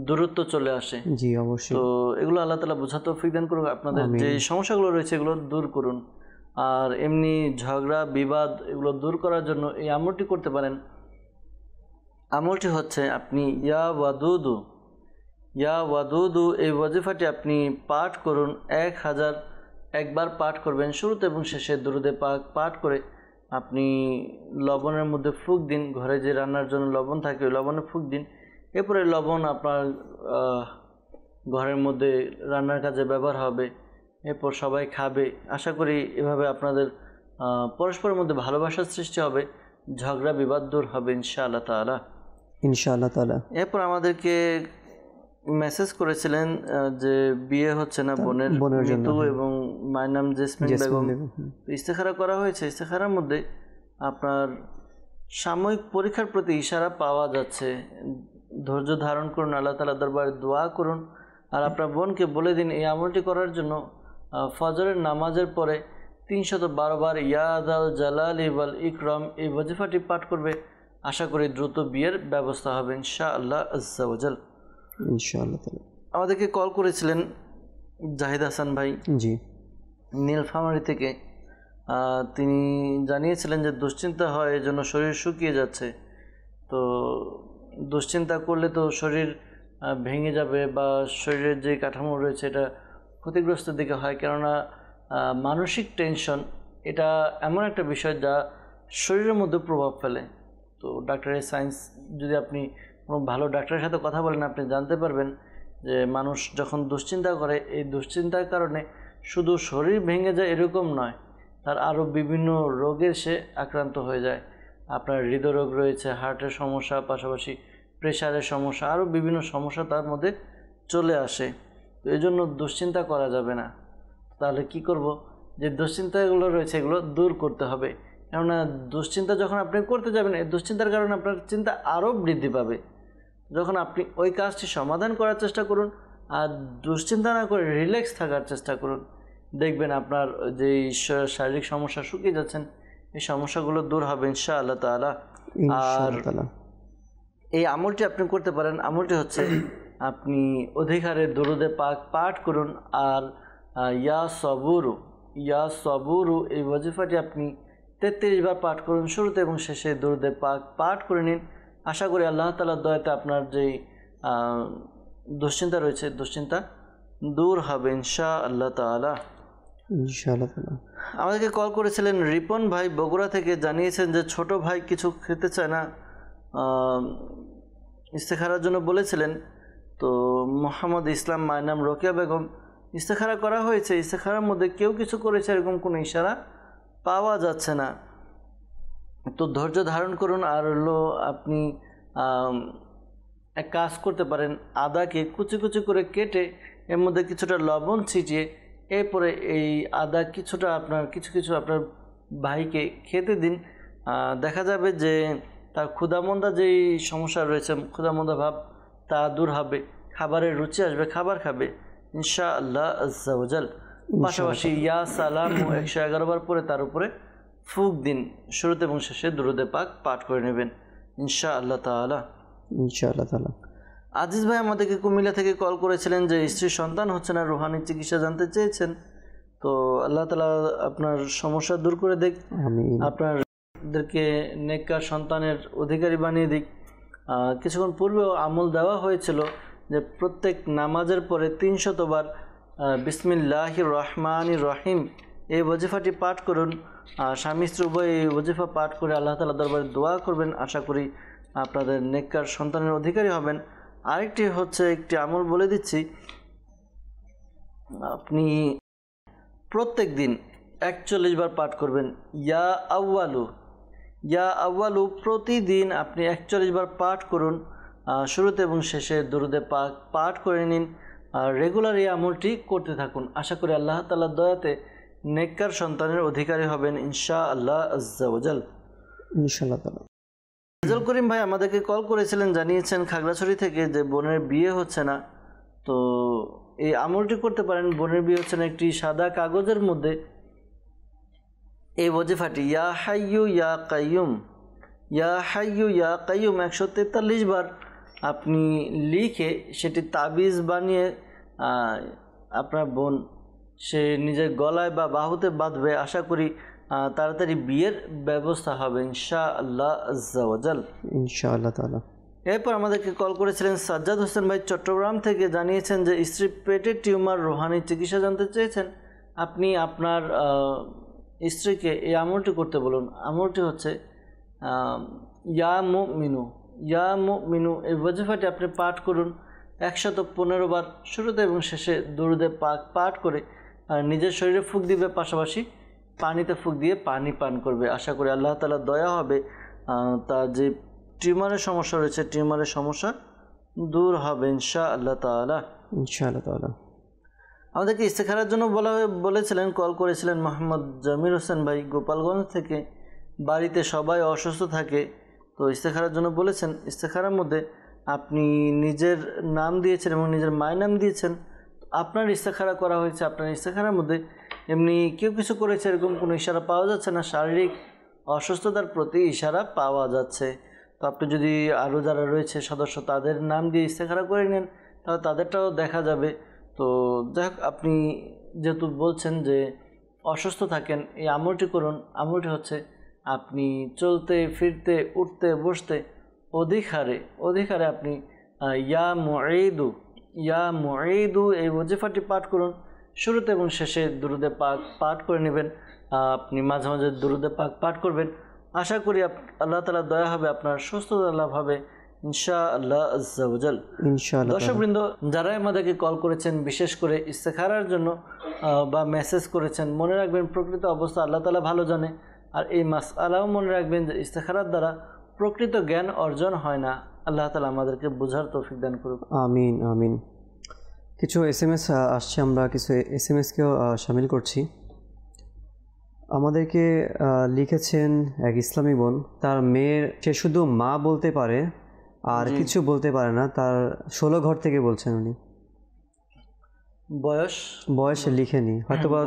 দূরত্ব চলে আসে। জি, অবশ্যই। তো এগুলো আল্লাহ তাআলা বোঝার তৌফিক দান করুন। আপনাদের যে সমস্যাগুলো রয়েছে এগুলো দূর করুন। আর এমনি ঝগড়া বিবাদ এগুলো দূর করার জন্য এই আমলটি করতে পারেন। আমলটি হচ্ছে আপনি ইয়া ওয়াদুদু এই ওয়াজিফাটি আপনি পাঠ করুন। 1001 বার পাঠ করবেন। শুরুতে এবং শেষে দুরুদে পাক পাঠ করে আপনি লবণের মধ্যে ফুঁক দিন। ঘরে যে রান্নার জন্য লবণ থাকে ওই লবণে ফুঁক দিন। এরপরে লবণ আপনার ঘরের মধ্যে রান্নার কাজে ব্যবহার হবে। এরপর সবাই খাবে। আশা করি এভাবে আপনাদের পরস্পরের মধ্যে ভালোবাসার সৃষ্টি হবে, ঝগড়া বিবাদ দূর হবে ইনশাআল্লাহ তাআলা। ইনশাআল্লাহ তাআলা। এরপর আমাদেরকে মেসেজ করেছিলেন যে বিয়ে হচ্ছে না বোনের মৃত্যু এবং মায়ের নাম জেসমিন বেগম। ইস্তেখারা করা হয়েছে। ইস্তেখারার মধ্যে আপনার সাময়িক পরীক্ষার প্রতি ইশারা পাওয়া যাচ্ছে। ধৈর্য ধারণ করুন, আল্লাহ তাআলার দরবারে দোয়া করুন। আর আপনার বোনকে বলে দিন এই আমলটি করার জন্য ফজরের নামাজের পরে 312 বার ইয়া দাল জালালি ওয়াল ইকরাম এই ওয়াজিফাটি পাঠ করবে। আশা করি দ্রুত বিয়ের ব্যবস্থা হবে ইনশাআল্লাহ আজ্জা ওয়াজাল। ইনশাআল্লাহ তাআলা। আমাদেরকে কল করেছিলেন জাহিদ হাসান ভাই, জি, নীলফামারী থেকে। তিনি জানিয়েছিলেন যে দুশ্চিন্তা হয়, এজন্য শরীর শুকিয়ে যাচ্ছে। তো দুশ্চিন্তা করলে তো শরীর ভেঙে যাবে বা শরীরের যে কাঠামো রয়েছে এটা ক্ষতিগ্রস্তের দিকে হয়। কেননা মানসিক টেনশন এটা এমন একটা বিষয় যা শরীরের মধ্যে প্রভাব ফেলে। তো ডাক্তারের সায়েন্স যদি আপনি কোনো ভালো ডাক্তারের সাথে কথা বলেন, আপনি জানতে পারবেন যে মানুষ যখন দুশ্চিন্তা করে, এই দুশ্চিন্তার কারণে শুধু শরীর ভেঙে যায় এরকম নয়, তার আরও বিভিন্ন রোগের সে আক্রান্ত হয়ে যায়। আপনার হৃদরোগ রয়েছে, হার্টের সমস্যা, পাশাপাশি প্রেশারের সমস্যা, আরও বিভিন্ন সমস্যা তার মধ্যে চলে আসে। তো এই জন্য দুশ্চিন্তা করা যাবে না। তাহলে কি করব? যে দুশ্চিন্তাগুলো রয়েছে এগুলো দূর করতে হবে। কেননা দুশ্চিন্তা যখন আপনি করতে যাবেন, এই দুশ্চিন্তার কারণে আপনার চিন্তা আরও বৃদ্ধি পাবে। যখন আপনি ওই কাজটি সমাধান করার চেষ্টা করুন আর দুশ্চিন্তা না করে রিল্যাক্স থাকার চেষ্টা করুন, দেখবেন আপনার যেই শারীরিক সমস্যা শুকিয়ে যাচ্ছেন এই সমস্যাগুলো দূর হবে ইনশাআল্লাহ তাআলা। আর এই আমলটি আপনি করতে পারেন। আমলটি হচ্ছে আপনি অধিকারে দরুদে পাক পাঠ করুন আর ইয়া সবুরু এই ওয়াজিফাটি আপনি 33 বার পাঠ করুন। শুরুতে এবং শেষে দরুদে পাক পাঠ করে নিন। আশা করি আল্লাহ তাআলার দয়াতে আপনার যেই দুশ্চিন্তা রয়েছে দুশ্চিন্তা দূর হবে ইনশাআল্লাহ তাআলা। ইনশাআল্লাহ তাআলা। আমাদেরকে কল করেছিলেন রিপন ভাই বগুড়া থেকে, জানিয়েছেন যে ছোট ভাই কিছু খেতে চায় না, ইস্তেখারার জন্য বলেছিলেন। তো মোহাম্মদ ইসলাম, মায়ের নাম রোকেয়া বেগম। ইস্তেখারা করা হয়েছে, ইস্তেখারার মধ্যে কেউ কিছু করেছে এরকম কোনো ইশারা পাওয়া যাচ্ছে না। তো ধৈর্য ধারণ করুন। আর হলো আপনি এক কাজ করতে পারেন, আদাকে কুচি কুচি করে কেটে এর মধ্যে কিছুটা লবণ ছিটিয়ে এরপরে এই আদা কিছুটা কিছু আপনার ভাইকে খেতে দিন। দেখা যাবে যে তার ক্ষুধামন্দা যেই সমস্যা রয়েছে, ক্ষুধামন্দা ভাব তা দূর হবে, খাবারের রুচি আসবে, খাবার খাবে ইনশাআল্লাহ আজ্জা ওয়াজাল। পাশাপাশি ইয়া সালাম 111 বার পরে তার উপরে ফুক দিন। শুরুতে এবং শেষে দুরুদে পাক পাঠ করে নেবেন ইনশাআল্লাহ তাআলা। ইনশাআল্লাহ তাআলা। আজিজ ভাই আমাদেরকে কুমিল্লা থেকে কল করেছিলেন যে স্ত্রীর সন্তান হচ্ছে না, রুহানি চিকিৎসা জানতে চেয়েছেন। তো আল্লাহ তাআলা আপনার সমস্যা দূর করে দিক, আপনাদেরকে নেককার সন্তানের অধিকারী বানিয়ে দিক। কিছুক্ষণ পূর্বেও আমল দেওয়া হয়েছিল যে প্রত্যেক নামাজের পরে 300 বার বিসমিল্লাহির রহমানির রহিম এই ওয়াজিফাটি পাঠ করুন। স্বামী স্ত্রী উভয় এই ওয়াজিফা পাঠ করে আল্লাহ তাআলার দরবারে দোয়া করবেন। আশা করি আপনাদের নেককার সন্তানের অধিকারী হবেন। আরেকটি হচ্ছে, একটি আমল বলে দিচ্ছি, আপনি প্রত্যেক দিন 41 বার পাঠ করবেন ইয়া আউয়ালু। প্রতিদিন আপনি 41 বার পাঠ করুন। শুরুতে এবং শেষে দরুদে পাক পাঠ করে নিন। রেগুলার এই আমলটি করতে থাকুন। আশা করি আল্লাহ তাআলার দয়াতে নেককার সন্তানের অধিকারী হবেন ইনশাআল্লাহ আজ্জা ওয়াজাল। ইনশাআল্লাহ তাআলা। রেজাল করিম ভাই আমাদেরকে কল করেছিলেন, জানিয়েছেন খাগড়াছড়ি থেকে যে বোনের বিয়ে হচ্ছে না। তো এই আমলটি করতে পারেন। বোনের বিয়ে হচ্ছে না, একটি সাদা কাগজের মধ্যে এই ওয়াজিফাটি ইয়া হাইয়ু ইয়া কাইয়ুম 143 বার আপনি লিখে সেটি তাবিজ বানিয়ে আপনার বোন সে নিজের গলায় বা বাহুতে বাঁধবে। আশা করি তাড়াতাড়ি বিয়ের ব্যবস্থা হবে ইনশাআল্লাহ আজ্জা ওয়াজাল। ইনশাআল্লাহ তাআলা। এরপর আমাদেরকে কল করেছিলেন সাজ্জাদ হোসেন ভাই চট্টগ্রাম থেকে, জানিয়েছেন যে স্ত্রীর পেটের টিউমার রুহানি চিকিৎসা জানতে চেয়েছেন। আপনি আপনার স্ত্রীকে এই আমলটি করতে বলুন। আমলটি হচ্ছে ইয়া মুমিনু এই ওয়াজিফাটি আপনি পাঠ করুন 115 বার। শুরুতে এবং শেষে দরুদে পাক পাঠ করে আর নিজের শরীরে ফুঁক দিবে, পাশাপাশি পানিতে ফুঁক দিয়ে পানি পান করবে। আশা করি আল্লাহ তাআলা দয়া হবে, তার যে টিউমারের সমস্যা রয়েছে টিউমারের সমস্যা দূর হবে ইনশাআল্লাহ তাআলা। ইনশাআল্লাহ তাআলা। আমাদেরকে ইস্তেখারার জন্য বলেছিলেন, কল করেছিলেন মোহাম্মদ জামির হোসেন ভাই গোপালগঞ্জ থেকে। বাড়িতে সবাই অসুস্থ থাকে, তো ইস্তেখারার জন্য বলেছেন। ইস্তেখারার মধ্যে আপনি নিজের নাম দিয়েছেন এবং নিজের মায়ের নাম দিয়েছেন। আপনার ইস্তেখারা করা হয়েছে, আপনার ইস্তেখারার মধ্যে এমনি কেউ কিছু করেছে এরকম কোনো ইশারা পাওয়া যাচ্ছে না, শারীরিক অসুস্থতার প্রতি ইশারা পাওয়া যাচ্ছে। তো আপনি যদি আরও যারা রয়েছে সদস্য তাদের নাম দিয়ে ইস্তেখারা করে নেন তাহলে তাদেরটাও দেখা যাবে। তো যাই হোক, আপনি যেহেতু বলছেন যে অসুস্থ থাকেন, এই আমলটি করুন। আমলটি হচ্ছে আপনি চলতে ফিরতে উঠতে বসতে অধিকারে আপনি ইয়া মুঈদু এই ওজিফাটি পাঠ করুন। শুরুতে এবং শেষে দুরুদে পাক পাঠ করে নেবেন। আপনি মাঝে মাঝে দুরুদে পাক পাঠ করবেন। আশা করি আল্লাহ তাআলা দয়া হবে, আপনার সুস্থতা লাভ হবে ইনশাআল্লাহ আজ্জা ওয়াজাল। ইনশাআল্লাহ। দর্শকবৃন্দ, যারাই আমাদেরকে কল করেছেন বিশেষ করে ইস্তেখারার জন্য বা মেসেজ করেছেন, মনে রাখবেন প্রকৃত অবস্থা আল্লাহ তাআলা ভালো জানে। আর এই মাসআলাও মনে রাখবেন যে ইস্তেখারার দ্বারা প্রকৃত জ্ঞান অর্জন হয় না। আল্লাহ তাআলা আমাদেরকে বোঝার তৌফিক দান করুক। আমিন আমিন। কিছু SMS আসছে, আমরা কিছু SMSকেও শামিল করছি। আমাদেরকে লিখেছেন এক ইসলামী বোন, তার মেয়ের সে শুধু মা বলতে পারে আর কিছু বলতে পারে না। তার 16 ঘর থেকে বলছেন উনি। বয়স লিখেনি, হয়তোবা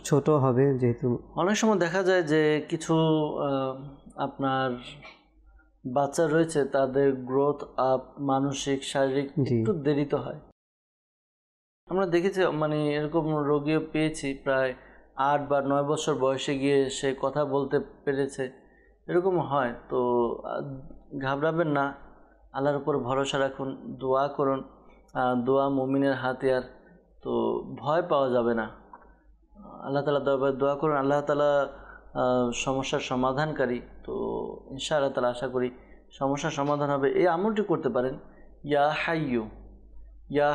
ছোট হবে যেহেতু। অনেক সময় দেখা যায় যে কিছু আপনার বাচ্চা রয়েছে তাদের গ্রোথ আপ মানসিক শারীরিক একটু দেরিতে হয়। আমরা দেখেছি, মানে এরকম রোগীও পেয়েছি, প্রায় 8 বা 9 বছর বয়সে গিয়ে সে কথা বলতে পেরেছে, এরকম হয়। তো ঘাবড়াবেন না, আল্লাহর উপর ভরসা রাখুন, দোয়া করুন। দোয়া মুমিনের হাতিয়ার, তো ভয় পাওয়া যাবে না। আল্লাহ তাআলা দোয়া করুন, আল্লাহ তাআলা সমস্যার সমাধানকারী। তো ইনশাআল্লাহ তাআলা আশা করি সমস্যার সমাধান হবে। এই আমলটি করতে পারেন, ইয়া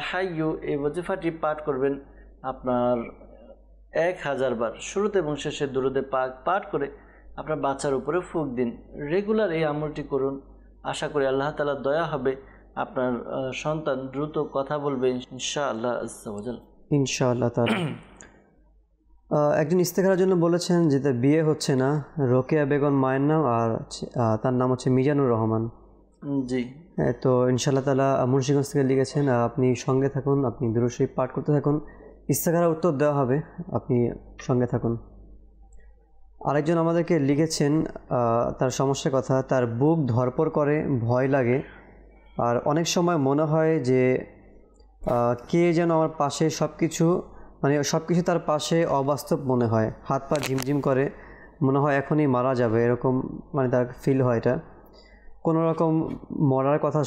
হাইয়ু এই ওজিফাটি পাঠ করবেন আপনার 1000 বার। শুরুতে এবং শেষে দুরুদে পাক পাঠ করে আপনার বাচ্চার উপরে ফুঁক দিন। রেগুলার এই আমলটি করুন। আশা করি আল্লাহ তাআলা দয়া হবে, আপনার সন্তান দ্রুত কথা বলবে ইনশাআল্লাহ আজ্জা ওয়াজাল। ইনশাআল্লাহ তাআলা। একজন ইস্তেখারার জন্য বলেছেন যে তার বিয়ে হচ্ছে না, রোকেয়া বেগম মায়ের নাম, আর তার নাম হচ্ছে মিজানুর রহমান। জি, তো ইনশাআল্লাহ তাআলা মুন্সিগঞ্জ থেকে লিখেছেন। আপনি সঙ্গে থাকুন, আপনি দুরূদ শরীফ পাঠ করতে থাকুন, ইস্তেখারার উত্তর দেওয়া হবে, আপনি সঙ্গে থাকুন। আরেকজন আমাদেরকে লিখেছেন তার সমস্যার কথা, তার বুক ধড়ফড় করে, ভয় লাগে, আর অনেক সময় মনে হয় যে কে যেন আমার পাশে, সব কিছু তার পাশে অবাস্তব মনে হয়, হাত পা ঝিমঝিম করে, মনে হয় এখনই মারা যাবে, এরকম তার ফিল হয়। এটা কোনো রকম মরার কথা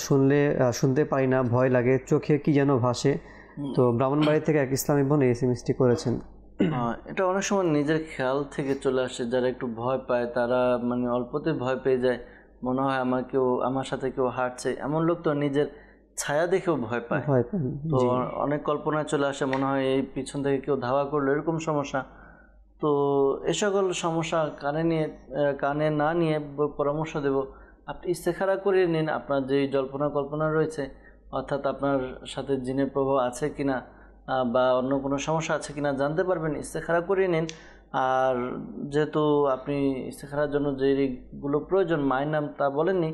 শুনতে পারি না, ভয় লাগে, চোখে কি যেন ভাসে। তো ব্রাহ্মণবাড়ি থেকে এক ইসলামী বোন এসএমএসটি করেছেন। এটা অনেক সময় নিজের খেয়াল থেকে চলে আসে। যারা একটু ভয় পায় তারা অল্পতে ভয় পেয়ে যায়, মনে হয় আমার সাথে কেউ হাঁটছে। এমন লোক তো নিজের ছায়া দেখেও ভয় পায়। তো অনেক কল্পনায় চলে আসে, মনে হয় এই পিছন থেকে কেউ ধাওয়া করলো, এরকম সমস্যা। তো এ সকল সমস্যা কানে না নিয়ে পরামর্শ দেব, আপনি ইস্তেখারা করে নিন। আপনার যে জল্পনা কল্পনা রয়েছে, অর্থাৎ আপনার সাথে জিনের প্রভাব আছে কিনা বা অন্য কোনো সমস্যা আছে কিনা জানতে পারবেন, ইস্তেখারা করে নিন। আর যেহেতু আপনি ইস্তেখারার জন্য যেগুলো প্রয়োজন মায়ের নাম তা বলেননি,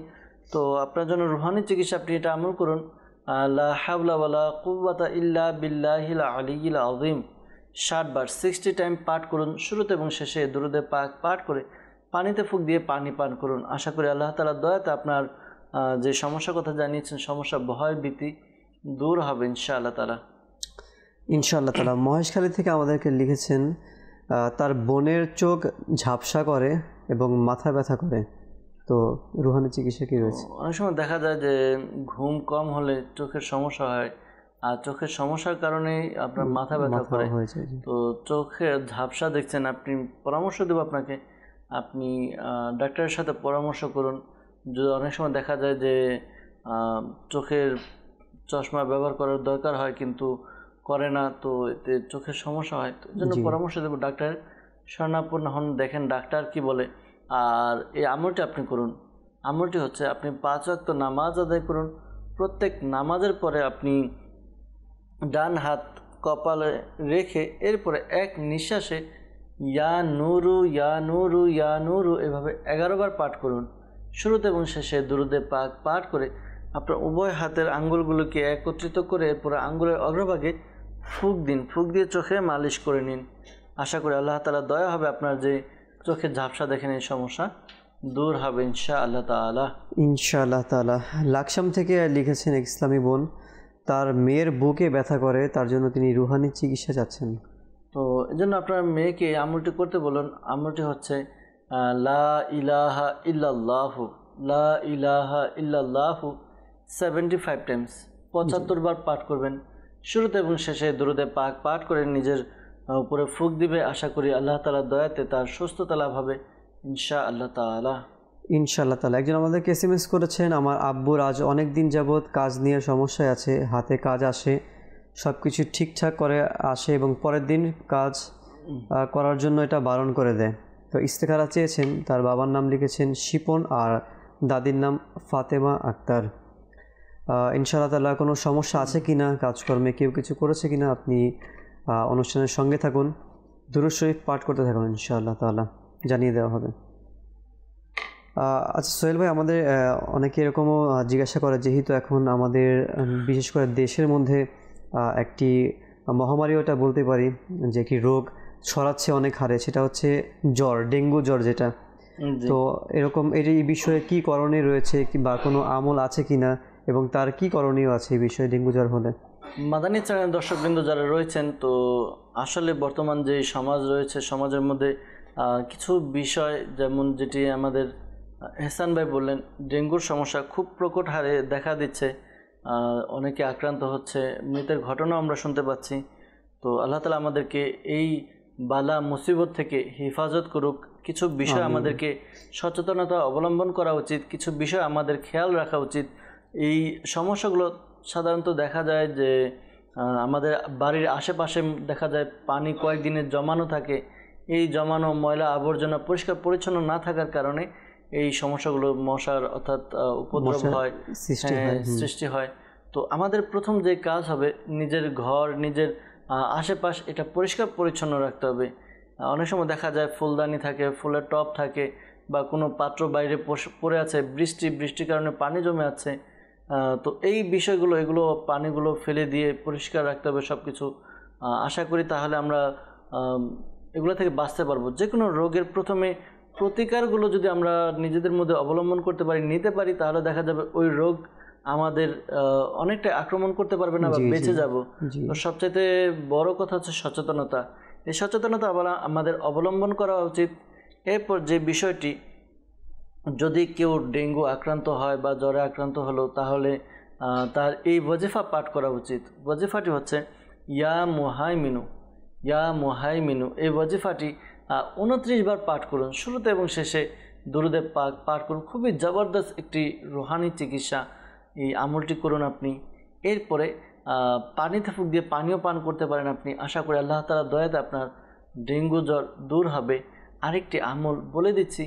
তো আপনার জন্য রুহানি চিকিৎসা আপনি এটা আমল করুন। লা হাওলা ওয়ালা কুওয়াতা ইল্লা বিল্লাহিল আলিয়্যিল আযীম 60 বার 60 টাইম পাঠ করুন। শুরুতে এবং শেষে দুরুদে পাক পাঠ করে পানিতে ফুঁক দিয়ে পানি পান করুন। আশা করি আল্লাহ তাআলার দয়াতে আপনার যে সমস্যার কথা জানিয়েছেন, সমস্যা ভয় ভীতি দূর হবে ইনশাআল্লাহ তাআলা। ইনশাআল্লাহ তাআলা। মহেশখালী থেকে আমাদেরকে লিখেছেন তার বোনের চোখ ঝাপসা করে এবং মাথা ব্যথা করে, তো রুহানি চিকিৎসা কি রয়েছে? অনেক সময় দেখা যায় যে ঘুম কম হলে চোখের সমস্যা হয়, আর চোখের সমস্যার কারণেই আপনার মাথা ব্যথা করে। তো চোখের ঝাপসা দেখছেন, আপনি পরামর্শ দেব আপনাকে, আপনি ডাক্তারের সাথে পরামর্শ করুন। যদি অনেক সময় দেখা যায় যে চোখের চশমা ব্যবহার করার দরকার হয় কিন্তু করে না, তো এতে চোখের সমস্যা হয়। তো জন্য পরামর্শ দেব ডাক্তার শরণাপন্ন হন, দেখেন ডাক্তার কি বলে। আর এই আমলটি আপনি করুন। আমলটি হচ্ছে আপনি 5 ওয়াক্ত নামাজ আদায় করুন। প্রত্যেক নামাজের পরে আপনি ডান হাত কপালে রেখে এরপরে এক নিঃশ্বাসে ইয়া নুরু ইয়া নুরু ইয়া নুরু এভাবে 11 বার পাঠ করুন। শুরুতে এবং শেষে দুরুদে পাক পাঠ করে আপনার উভয় হাতের আঙ্গুলগুলোকে একত্রিত করে এরপরে আঙ্গুলের অগ্রভাগে ফুঁক দিন। ফুঁক দিয়ে চোখে মালিশ করে নিন। আশা করি আল্লাহ তাআলা দয়া হবে, আপনার যে চোখে ঝাপসা দেখেন এই সমস্যা দূর হবে ইনশাআল্লাহ তাআলা। ইনশাআল্লাহ তাআলা। লাকসাম থেকে লিখেছেন এক ইসলামী বোন, তার মেয়ের বুকে ব্যথা করে, তার জন্য তিনি রুহানি চিকিৎসা চাচ্ছেন। তো এই জন্য আপনার মেয়েকে এই আমলটি করতে বলুন। আমলটি হচ্ছে লা ইলাহা ইল্লাল্লাহু, লা ইলাহা ইল্লাল্লাহু 75 টাইমস 75 বার পাঠ করবেন। শুরুতে এবং শেষে দুরুদে পাক পাঠ করে নিজের উপরে ফুঁক দিবে। আশা করি আল্লাহ তাআলার দয়াতে তার সুস্থতা লাভ হবে ইনশাআল্লাহ তাআলা। ইনশাআল্লাহ তাআলা। একজন আমাদেরকে SMS করেছেন, আমার আব্বুর আজ অনেক দিন যাবৎ কাজ নিয়ে সমস্যায় আছে। হাতে কাজ আসে, সব কিছু ঠিকঠাক করে আসে এবং পরের দিন কাজ করার জন্য এটা বারণ করে দেয়। তো ইস্তেখারা চেয়েছেন। তার বাবার নাম লিখেছেন শিপন আর দাদির নাম ফাতেমা আক্তার। ইনশাআল্লাহ তাআলা কোনো সমস্যা আছে কি না, কাজকর্মে কেউ কিছু করেছে কি না, আপনি অনুষ্ঠানের সঙ্গে থাকুন, দুরূদ শরীফ পাঠ করতে থাকুন, ইনশাআল্লাহ তাআলা জানিয়ে দেওয়া হবে। আচ্ছা সোহেল ভাই, আমাদের অনেকে এরকমও জিজ্ঞাসা করে, যেহেতু এখন আমাদের বিশেষ করে দেশের মধ্যে একটি মহামারী, ওটা বলতে পারি যে কি রোগ ছড়াচ্ছে অনেক হারে, সেটা হচ্ছে জ্বর, ডেঙ্গু জ্বর যেটা। তো এরকম এই বিষয়ে কি করণীয় রয়েছে বা কোনো আমল আছে কি না, এবং তার কি করণীয় আছে এই বিষয়ে ডেঙ্গু জ্বর হলে? মাদানী চ্যানেল দর্শকবৃন্দ যারা রয়েছেন, তো আসলে বর্তমান যে সমাজ রয়েছে, সমাজের মধ্যে কিছু বিষয়, যেমন যেটি আমাদের এহসান ভাই বললেন, ডেঙ্গুর সমস্যা খুব প্রকট হারে দেখা দিচ্ছে। অনেকে আক্রান্ত হচ্ছে, মৃতের ঘটনাও আমরা শুনতে পাচ্ছি। তো আল্লাহ তাআলা আমাদেরকে এই বালা মুসিবত থেকে হেফাজত করুক। কিছু বিষয় আমাদেরকে সচেতনতা অবলম্বন করা উচিত, কিছু বিষয় আমাদের খেয়াল রাখা উচিত। এই সমস্যাগুলো সাধারণত দেখা যায় যে আমাদের বাড়ির আশেপাশে দেখা যায় পানি কয়েকদিনের জমানো থাকে। এই জমানো ময়লা আবর্জনা পরিষ্কার পরিচ্ছন্ন না থাকার কারণে এই সমস্যাগুলো মশার অর্থাৎ উপদ্রব হয়, সৃষ্টি হয়। তো আমাদের প্রথম যে কাজ হবে, নিজের ঘর, নিজের আশেপাশ এটা পরিষ্কার পরিচ্ছন্ন রাখতে হবে। অনেক সময় দেখা যায় ফুলদানি থাকে, ফুলের টব থাকে, বা কোনো পাত্র বাইরে পড়ে আছে, বৃষ্টির কারণে পানি জমে আছে। তো এই বিষয়গুলো, এগুলো পানিগুলো ফেলে দিয়ে পরিষ্কার রাখতে হবে সব কিছু। আশা করি তাহলে আমরা এগুলো থেকে বাঁচতে পারবো। যে কোনো রোগের প্রথমে প্রতিকারগুলো যদি আমরা নিজেদের মধ্যে অবলম্বন করতে পারি, নিতে পারি, তাহলে দেখা যাবে ওই রোগ আমাদের অনেকটা আক্রমণ করতে পারবে না বা বেঁচে যাব। তো সবচাইতে বড় কথা হচ্ছে সচেতনতা। এই সচেতনতা আমাদের অবলম্বন করা উচিত। এরপর যে বিষয়টি, যদি কেউ ডেঙ্গু আক্রান্ত হয় বা জ্বরে আক্রান্ত হলো, তাহলে তার এই ওয়াজিফা পাঠ করা উচিত। ওয়াজিফাটি হচ্ছে ইয়া মুহাইমিনু, ইয়া মুহাইমিনু। এই ওয়াজিফাটি 29 বার পাঠ করুন। শুরুতে এবং শেষে দুরুদে পাক পাঠ করুন। খুবই জবরদস্ত একটি রুহানি চিকিৎসা। এই আমলটি করুন আপনি। এরপরে পানিতে ফুঁক দিয়ে পানীয় পান করতে পারেন আপনি। আশা করি আল্লাহ তাআলার দয়াতে আপনার ডেঙ্গু জ্বর দূর হবে। আরেকটি আমল বলে দিচ্ছি,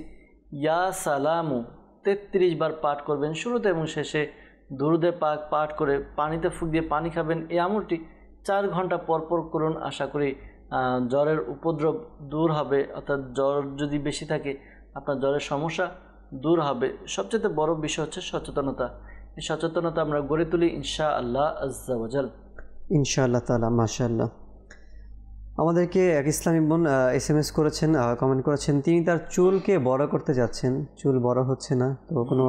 ইয়া সালামু 33 বার পাঠ করবেন। শুরুতে এবং শেষে দুরুদে পাক পাঠ করে পানিতে ফুঁক দিয়ে পানি খাবেন। এই আমলটি 4 ঘন্টা পর পর করুন। আশা করি জ্বরের উপদ্রব দূর হবে, অর্থাৎ জ্বর যদি বেশি থাকে আপনার জ্বরের সমস্যা দূর হবে। সবচেয়ে বড় বিষয় হচ্ছে সচেতনতা। এই সচেতনতা আমরা গড়ে তুলি ইনশাআল্লাহ আজ্জা ওয়া জাল। ইনশাআল্লাহ তাআলা। মাশাআল্লাহ। আমাদেরকে এক ইসলামী বোন SMS করেছেন, কমেন্ট করেছেন, তিনি তার চুলকে বড় করতে যাচ্ছেন, চুল বড় হচ্ছে না, তো কোনো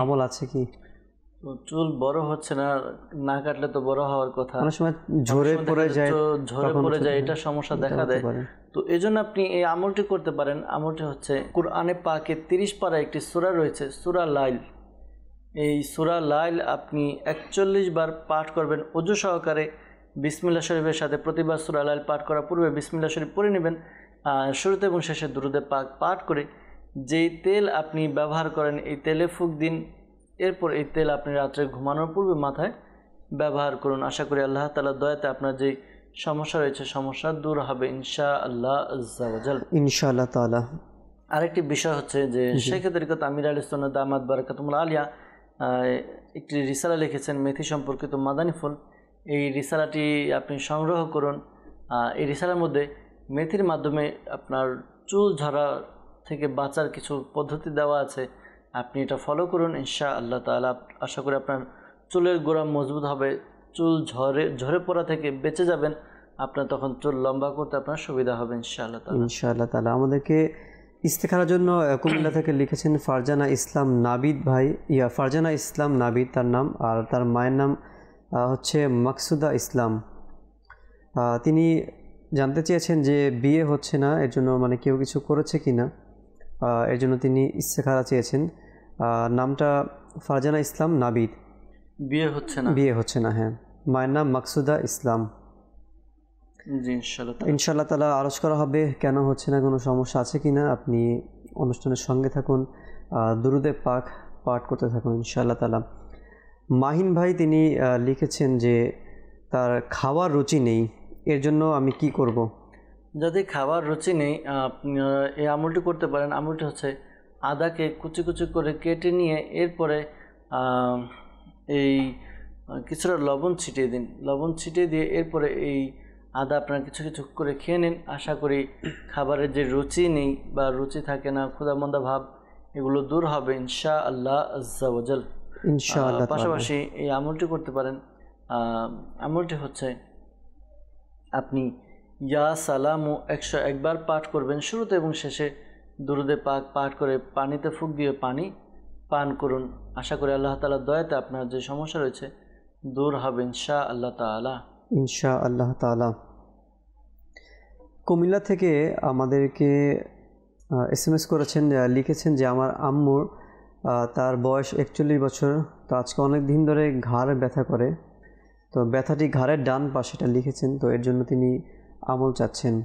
আমল আছে কি? তো চুল বড় হচ্ছে না, না কাটলে তো বড় হওয়ার কথা। অনেক সময় ঝরে পড়ে যায়, এটা সমস্যা দেখা দেয়। তো এই জন্য আপনি এই আমলটি করতে পারেন। আমলটি হচ্ছে কুরআনে পাকে 30 পারা একটি সূরা রয়েছে, সূরা লাইল। এই সূরা লাইল আপনি 41 বার পাঠ করবেন ওযু সহকারে বিসমিল্লাহ শরীফের সাথে। প্রতিবার সূরা লাইল পাঠ করার পূর্বে বিসমিল্লাহ শরীফ পড়ে নেবেন। শুরুতে এবং শেষে দুরুদে পাক পাঠ করে যেই তেল আপনি ব্যবহার করেন এই তেলে ফুঁক দিন। এরপর এই তেল আপনি রাত্রে ঘুমানোর পূর্বে মাথায় ব্যবহার করুন। আশা করি আল্লাহ তাআলার দয়াতে আপনার যে সমস্যা রয়েছে সমস্যা দূর হবে ইনশাআল্লাহ আজ্জা ওয়া জাল। ইনশাআল্লাহ তাআলা। আরেকটি বিষয় হচ্ছে যে শেখ তরিকত আমির আলী সুন্নাত দামাত বারাকাতুহুল আলিয়া একটি রিসালা লিখেছেন মেথি সম্পর্কিত মাদানী ফুল। এই রিসালাটি আপনি সংগ্রহ করুন। এই রিসালার মধ্যে মেথির মাধ্যমে আপনার চুল ঝরা থেকে বাঁচার কিছু পদ্ধতি দেওয়া আছে, আপনি এটা ফলো করুন ইনশাআল্লাহ তাআলা। আশা করি আপনার চুলের গোড়া মজবুত হবে, চুল ঝরে পড়া থেকে বেঁচে যাবেন, আপনার তখন চুল লম্বা করতে আপনার সুবিধা হবে ইনশাআল্লাহ তাআলা। ইনশাআল্লাহ তাআলা। আমাদেরকে ইস্তেখারার জন্য কুমিল্লা থেকে লিখেছেন ফারজানা ইসলাম নাবিদ ভাই, ফারজানা ইসলাম নাবিদ তার নাম, আর তার মায়ের নাম হচ্ছে মাকসুদা ইসলাম। তিনি জানতে চেয়েছেন যে বিয়ে হচ্ছে না, এর জন্য মানে কেউ কিছু করেছে কি না, এর জন্য তিনি ইস্তেখারা চেয়েছেন। নামটা ফারজানা ইসলাম নাবিদ। বিয়ে হচ্ছে না, হ্যাঁ। মায়ের নাম মাকসুদা ইসলাম। জি ইনশাআল্লাহ তাআলা আরজ করা হবে কেন হচ্ছে না, কোনো সমস্যা আছে কি না। আপনি অনুষ্ঠানের সঙ্গে থাকুন, দুরুদে পাক পাঠ করতে থাকুন ইনশাআল্লাহ তাআলা। মাহিন ভাই তিনি লিখেছেন যে তার খাওয়ার রুচি নেই, এর জন্য আমি কি করব? যাদের খাওয়ার রুচি নেই আপনি এই আমলটি করতে পারেন। আমলটি হচ্ছে আদাকে কুচি কুচি করে কেটে নিয়ে এরপরে এই কিছুটা লবণ ছিটিয়ে দিন। লবণ ছিটিয়ে দিয়ে এরপরে এই আদা আপনারা কিছু কিছু করে খেয়ে নিন। আশা করি খাবারের যে রুচি নেই বা রুচি থাকে না, ক্ষুধামন্দা ভাব, এগুলো দূর হবে ইনশাআল্লাহ আজ্জা ওয়া জাল। ইনশাআল্লাহ। পাশাপাশি এই আমলটি করতে পারেন। আমলটি হচ্ছে আপনি ইয়া সালামু 101 বার পাঠ করবেন শুরুতে এবং শেষে দুরুদে পাক পাঠ করে পানিতে ফুঁক দিয়ে পানি পান করুন। আশা করি আল্লাহ তাআলার দয়াতে আপনার যে সমস্যা রয়েছে দূর হবে ইনশাআল্লাহ তাআলা। ইনশাআল্লাহ তাআলা। কুমিল্লা থেকে আমাদেরকে SMS করেছেন, লিখেছেন যে আমার আম্মুর তার বয়স 41 বছর, তো আজকে অনেক দিন ধরে ঘাড় ব্যথা করে, তো ব্যথাটি ঘাড়ের ডান পাশেটা লিখেছেন, তো এর জন্য তিনি আমল চাচ্ছেন।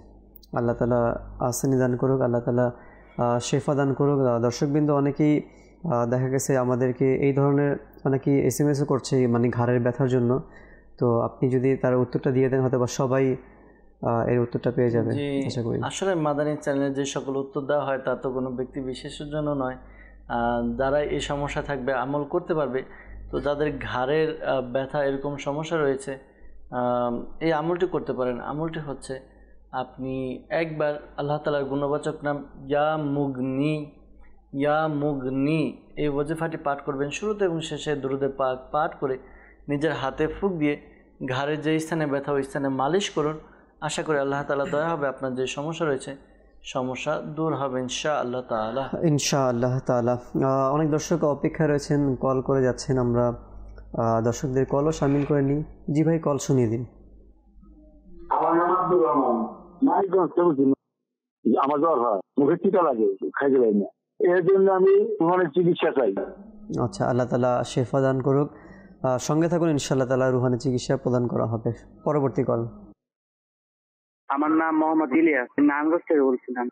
আল্লাহ তাআলা আসানি দান করুক, আল্লাহ তাআলা শেফা দান করুক। দর্শকবৃন্দ অনেকেই দেখা গেছে আমাদেরকে এই ধরনের অনেকেই SMS করছে মানে ঘাড়ের ব্যথার জন্য, তো আপনি যদি তার উত্তরটা দিয়ে দেন হয়তো বা সবাই এর উত্তরটা পেয়ে যাবে আশা করি। আসলে মাদানী চ্যানেলে যে সকল উত্তর দেওয়া হয় তা তো কোনো ব্যক্তি বিশেষের জন্য নয়, যারা এই সমস্যা থাকবে আমল করতে পারবে। তো যাদের ঘাড়ের ব্যথা এরকম সমস্যা রয়েছে এই আমলটি করতে পারেন। আমলটি হচ্ছে আপনি একবার আল্লাহ তাআলার গুণবাচক নাম ইয়া মুগনি এই ওয়াজিফাটি পাঠ করবেন শুরুতে এবং শেষে দুরুদে পাক পাঠ করে নিজের হাতে ফুঁক দিয়ে ঘাড়ের যে স্থানে ব্যথা ওই স্থানে মালিশ করুন। আশা করি আল্লাহ তাআলা দয়া হবে, আপনার যে সমস্যা রয়েছে সমস্যা দূর হবে ইনশাআল্লাহ তাআলা। ইনশাআল্লাহ তাআলা। অনেক দর্শক অপেক্ষায় রয়েছেন, কল করে যাচ্ছেন, আমরা দর্শকদের কলও শামিল করে নিই। জি ভাই, কল শুনিয়ে দিন। আমার নাম আব্দুর রহমান, আমার জ্বর হয়, মুখে চিটা লাগে, খাইতে পারি না, এর জন্য আমি রুহানের চিকিৎসা চাই। আচ্ছা, আল্লাহ তাআলা শেফা দান করুক। সঙ্গে থাকুন, ইনশাআল্লাহ তাআলা রুহানি চিকিৎসা প্রদান করা হবে। পরবর্তী কল। আমার নাম মোহাম্মদ ইলিয়াস, নারায়ণগঞ্জ থেকে বলছিলাম।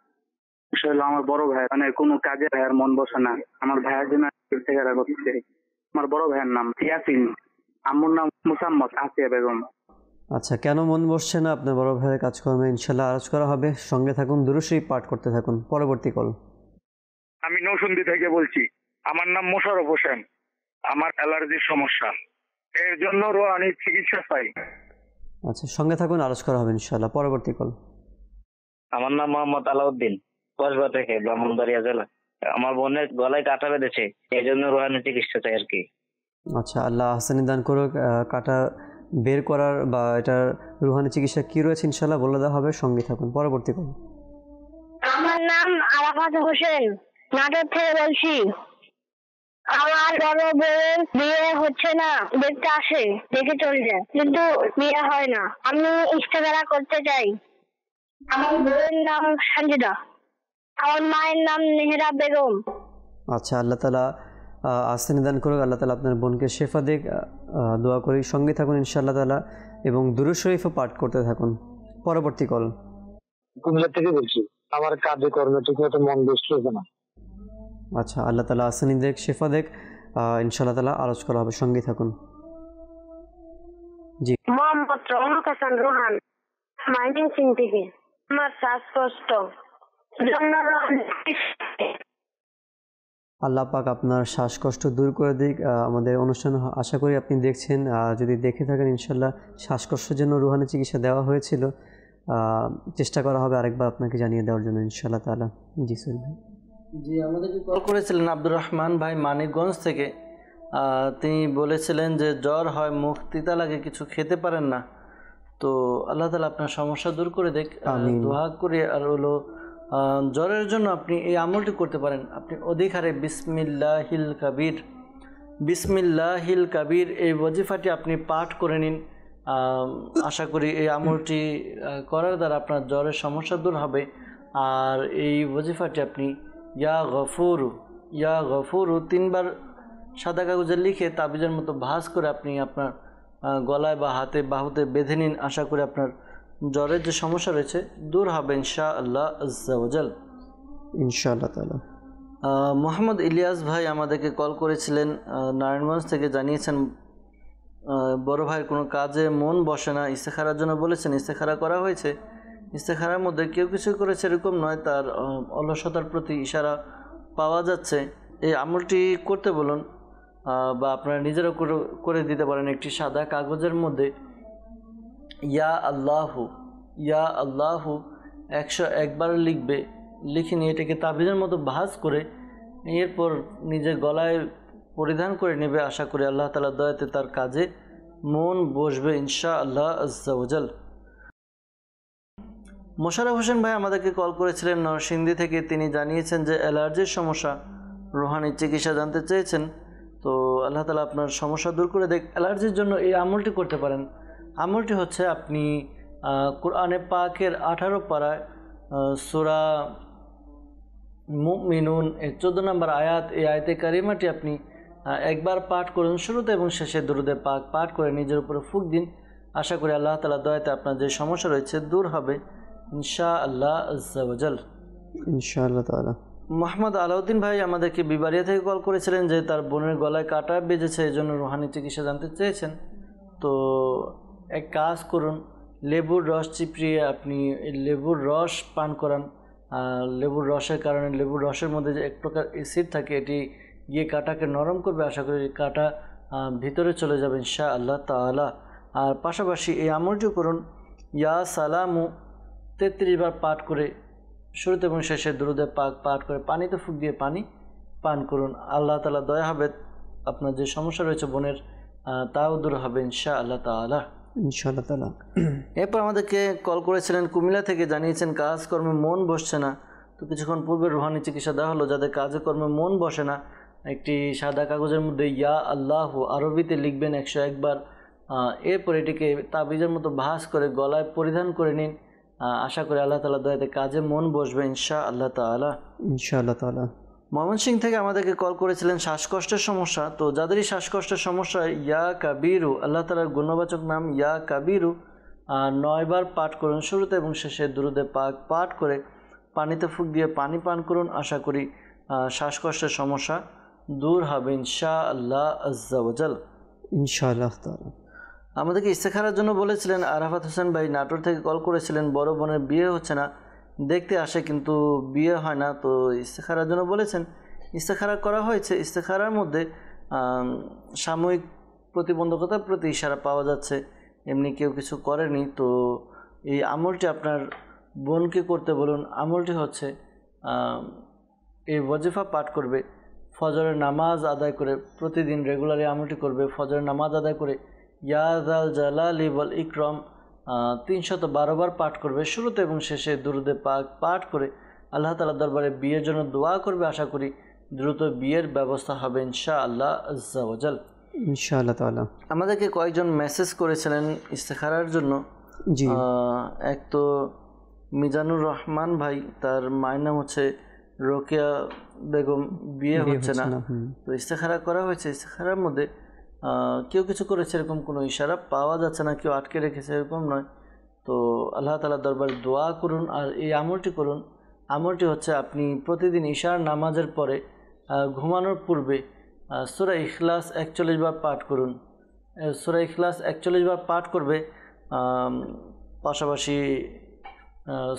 আসলে আমার বড় ভাই মানে কোনো কাজে ভাইয়ের মন বসে না, আমার ভাইয়ের জন্য ইস্তেখারা করতেছে। আমার বড় ভাইয়ের নাম ইয়াসিন, আম্মুর নাম মুসাম্মদ আসিয়া বেগম। আচ্ছা, কেন মন বসছে না আপনার বড় ভাইয়ের কাজকর্মে? ইনশাআল্লাহ আরজ করা হবে। সঙ্গে থাকুন, দুরূদ শরীফ পাঠ করতে থাকুন। পরবর্তী কল। আমি নৌসুন্দি থেকে বলছি। আমার নাম মোশাররফ হোসেন, আমার অ্যালার্জির সমস্যা, এর জন্য রুহানি চিকিৎসা চাই। আচ্ছা, সঙ্গে থাকুন, আরজ করা হবে ইনশাআল্লাহ। পরবর্তী কল। আমার নাম মোহাম্মদ আলাউদ্দিন, কসবা থেকে, ব্রাহ্মণবাড়িয়া জেলা। আমার বোনের গলায় কাঁটা বেঁধেছে, এই জন্য রুহানি চিকিৎসা চাই আর কি। আচ্ছা, আল্লাহ হাসানি দান করুক। কাঁটা বের করার বা এটার রুহানি চিকিৎসা কি রয়েছে ইনশাআল্লাহ বলে দেওয়া হবে। সঙ্গে থাকুন। পরবর্তী কল। আমার নাম আরাফাত হোসেন, নাটোর থেকে বলছি। আমার বড় বউয়ের বিয়ে হচ্ছে না, দেখতে আসে, দেখে চলে যায়, কিন্তু বিয়ে হয় না। আমি ইস্তেখারা করতে চাই। আমার বউয়ের নাম সঞ্জিদা, আমার মায়ের নাম মেহেরা বেগম। আচ্ছা, আল্লাহ তাআলা আসানি দান করুক, আল্লাহ তাআলা আপনার বোনকে শেফা দিক, দোয়া করি। সঙ্গে থাকুন ইনশাআল্লাহ তাআলা এবং দুরূদ শরীফও পাঠ করতে থাকুন। পরবর্তী কল। কুমিল্লা থেকে বলছি, আমার কাজে কর্মে ঠিক মতো মন বসছে না। আচ্ছা, আল্লাহ তাআলা আসানি দেখ, শেফা দেখ, ইনশাআল্লাহ তাআলা আরজ করা হবে। সঙ্গে থাকুন। জি। মোহাম্মদ রৌনক হাসান রোহান, মাইনিং সিং থেকে। আমার শ্বাসকষ্ট জন্য আল্লাহ পাক আপনার শ্বাসকষ্ট দূর করে দিক। আমাদের অনুষ্ঠান আশা করি আপনি দেখছেন। যদি দেখে থাকেন ইনশাল্লাহ শ্বাসকষ্টের জন্য রুহানি চিকিৎসা দেওয়া হয়েছিল। চেষ্টা করা হবে আরেকবার আপনাকে জানিয়ে দেওয়ার জন্য ইনশাল্লাহ তাআলা। জি সোহেল ভাই। জি, আমাদেরকে কল করেছিলেন আব্দুর রহমান ভাই মানিকগঞ্জ থেকে। তিনি বলেছিলেন যে জ্বর হয়, মুখ তিতা লাগে, কিছু খেতে পারেন না। তো আল্লাহ তাআলা আপনার সমস্যা দূর করে দেখ, দোয়া করে। আর হলো জ্বরের জন্য আপনি এই আমলটি করতে পারেন। আপনি অধিক হারে বিসমিল্লাহিল কাবীর, বিসমিল্লাহিল কাবীর এই ওয়াজিফাটি আপনি পাঠ করে নিন। আশা করি এই আমলটি করার দ্বারা আপনার জ্বরের সমস্যা দূর হবে। আর এই ওয়াজিফাটি আপনি ইয়া গফুরু 3 বার সাদা কাগজে লিখে তাবিজের মতো ভাঁজ করে আপনি আপনার গলায় বা হাতে বাহুতে বেঁধে নিন। আশা করি আপনার জ্বরের যে সমস্যা রয়েছে দূর হবে ইনশাআল্লাহ আজ্জা ওয়াজাল, ইনশাআল্লাহ তাআলা। মোহাম্মদ ইলিয়াস ভাই আমাদেরকে কল করেছিলেন নারায়ণগঞ্জ থেকে। জানিয়েছেন বড় ভাইয়ের কোনো কাজে মন বসে না, ইস্তেখারার জন্য বলেছেন। ইস্তেখারা করা হয়েছে, ইস্তেখারার মধ্যে কেউ কিছু করেছে এরকম নয়, তার অলসতার প্রতি ইশারা পাওয়া যাচ্ছে। এই আমলটি করতে বলুন বা আপনারা নিজেরাও করে দিতে পারেন। একটি সাদা কাগজের মধ্যে ইয়া আল্লাহু 101 বার লিখবে। লিখে নিয়ে এটাকে তাবিজের মতো ভাঁজ করে এরপর নিজের গলায় পরিধান করে নেবে। আশা করি আল্লাহ তাআলার দয়াতে তার কাজে মন বসবে ইনশাআল্লাহ আজ্জা ওয়াজাল। মোশাররফ হোসেন ভাই আমাদেরকে কল করেছিলেন নরসিংদী থেকে। তিনি জানিয়েছেন যে অ্যালার্জির সমস্যা, রুহানি চিকিৎসা জানতে চেয়েছেন। তো আল্লাহ তাআলা আপনার সমস্যা দূর করে দেখ। অ্যালার্জির জন্য এই আমলটি করতে পারেন। আমলটি হচ্ছে আপনি কোরআনে পাকের 18 পারায় সূরা মুমিনুন 14 নম্বর আয়াত, এই আয়াতে কারিমাটি আপনি একবার পাঠ করুন। শুরুতে এবং শেষে দুরুদে পাক পাঠ করে নিজের উপরে ফুঁক দিন। আশা করি আল্লাহ তাআলার দয়াতে আপনার যে সমস্যা রয়েছে দূর হবে ইনশাআল্লাহ আজ্জা ওয়াজাল, ইনশাআল্লাহ তাআলা। মোহাম্মদ আলাউদ্দিন ভাই আমাদেরকে বিবাড়িয়া থেকে কল করেছিলেন যে তার বোনের গলায় কাটা বেজেছে, এই জন্য রুহানি চিকিৎসা জানতে চেয়েছেন। তো এক কাজ করুন, লেবুর রস চিপড়িয়ে আপনি লেবুর রস পান করান। লেবুর রসের কারণে লেবুর রসের মধ্যে যে এক প্রকার অ্যাসিড থাকে, এটি গিয়ে কাটাকে নরম করবে। আশা করি কাটা ভিতরে চলে যাবে ইনশাআল্লাহ তাআলা। আর পাশাপাশি এই আমলটি করুন, ইয়া সালামু 33 বার পাঠ করে শুরুতে এবং শেষে দুরুদে পাক পাঠ করে পানিতে ফুঁক দিয়ে পানি পান করুন। আল্লাহ তাআলা দয়া হবে, আপনার যে সমস্যা রয়েছে বোনের তাও দূর হবে ইনশাআল্লাহ তাআলা, ইনশাআল্লাহ তাআলা। এরপর আমাদেরকে কল করেছিলেন কুমিল্লা থেকে। জানিয়েছেন কাজকর্মে মন বসছে না। তো কিছুক্ষণ পূর্বে রুহানি চিকিৎসা দেওয়া হলো। যাদের কাজে কর্মে মন বসে না, একটি সাদা কাগজের মধ্যে ইয়া আল্লাহু আরবিতে লিখবেন 101 বার। এরপর এটিকে তাবিজের মতো ভাঁজ করে গলায় পরিধান করে নিন। আশা করি আল্লাহ তাআলার দয়াতে কাজে মন বসবে ইনশাআল্লাহ তাআলা, ইনশাআল্লাহ তাআলা। ময়মনসিংহ থেকে আমাদেরকে কল করেছিলেন শ্বাসকষ্টের সমস্যা। তো যাদেরই শ্বাসকষ্টের সমস্যা, ইয়া কাবিরু, আল্লাহ তাআলার গুণবাচক নাম ইয়া কাবিরু 9 বার পাঠ করুন। শুরুতে এবং শেষে দুরুদে পাক পাঠ করে পানিতে ফুঁক দিয়ে পানি পান করুন। আশা করি শ্বাসকষ্টের সমস্যা দূর হবে ইনশাআল্লাহ আজ্জা ওয়াজাল, ইনশাআল্লাহ তাআলা। আমাদেরকে ইস্তেখারার জন্য বলেছিলেন আরাফাত হোসেন ভাই নাটোর থেকে কল করেছিলেন। বড় বোনের বিয়ে হচ্ছে না, দেখতে আসে কিন্তু বিয়ে হয় না। তো ইস্তেখারার জন্য বলেছেন, ইস্তেখারা করা হয়েছে। ইস্তেখারার মধ্যে সাময়িক প্রতিবন্ধকতার প্রতি ইশারা পাওয়া যাচ্ছে, এমনি কেউ কিছু করেনি। তো এই আমলটি আপনার বোনকে করতে বলুন। আমলটি হচ্ছে এই ওয়াজিফা পাঠ করবে, ফজরের নামাজ আদায় করে প্রতিদিন রেগুলারলি আমলটি করবে। ফজরের নামাজ আদায় করে ইয়া যাল জালালি ওয়াল ইকরাম 312 বার পাঠ করবে। শুরুতে এবং শেষে দুরুদে পাক পাঠ করে আল্লাহ তাআলার দরবারে বিয়ের জন্য দোয়া করবে। আশা করি দ্রুত বিয়ের ব্যবস্থা হবে ইনশাআল্লাহ আজ্জা ওয়াজাল, ইনশাআল্লাহ তাআলা। আমাদেরকে কয়েকজন মেসেজ করেছিলেন ইস্তেখারার জন্য। জি, এক তো মিজানুর রহমান ভাই, তার মায়ের নাম হচ্ছে রোকেয়া বেগম, বিয়ে হচ্ছে না। তো ইস্তেখারা করা হয়েছে। ইস্তেখারার মধ্যে কেউ কিছু করেছে এরকম কোনো ইশারা পাওয়া যাচ্ছে না, কেউ আটকে রেখেছে এরকম নয়। তো আল্লাহ তাআলার দরবারে দোয়া করুন আর এই আমলটি করুন। আমলটি হচ্ছে আপনি প্রতিদিন ইশার নামাজের পরে ঘুমানোর পূর্বে সূরা ইখলাস 41 বার পাঠ করুন। সূরা ইখলাস 41 বার পাঠ করবে, পাশাপাশি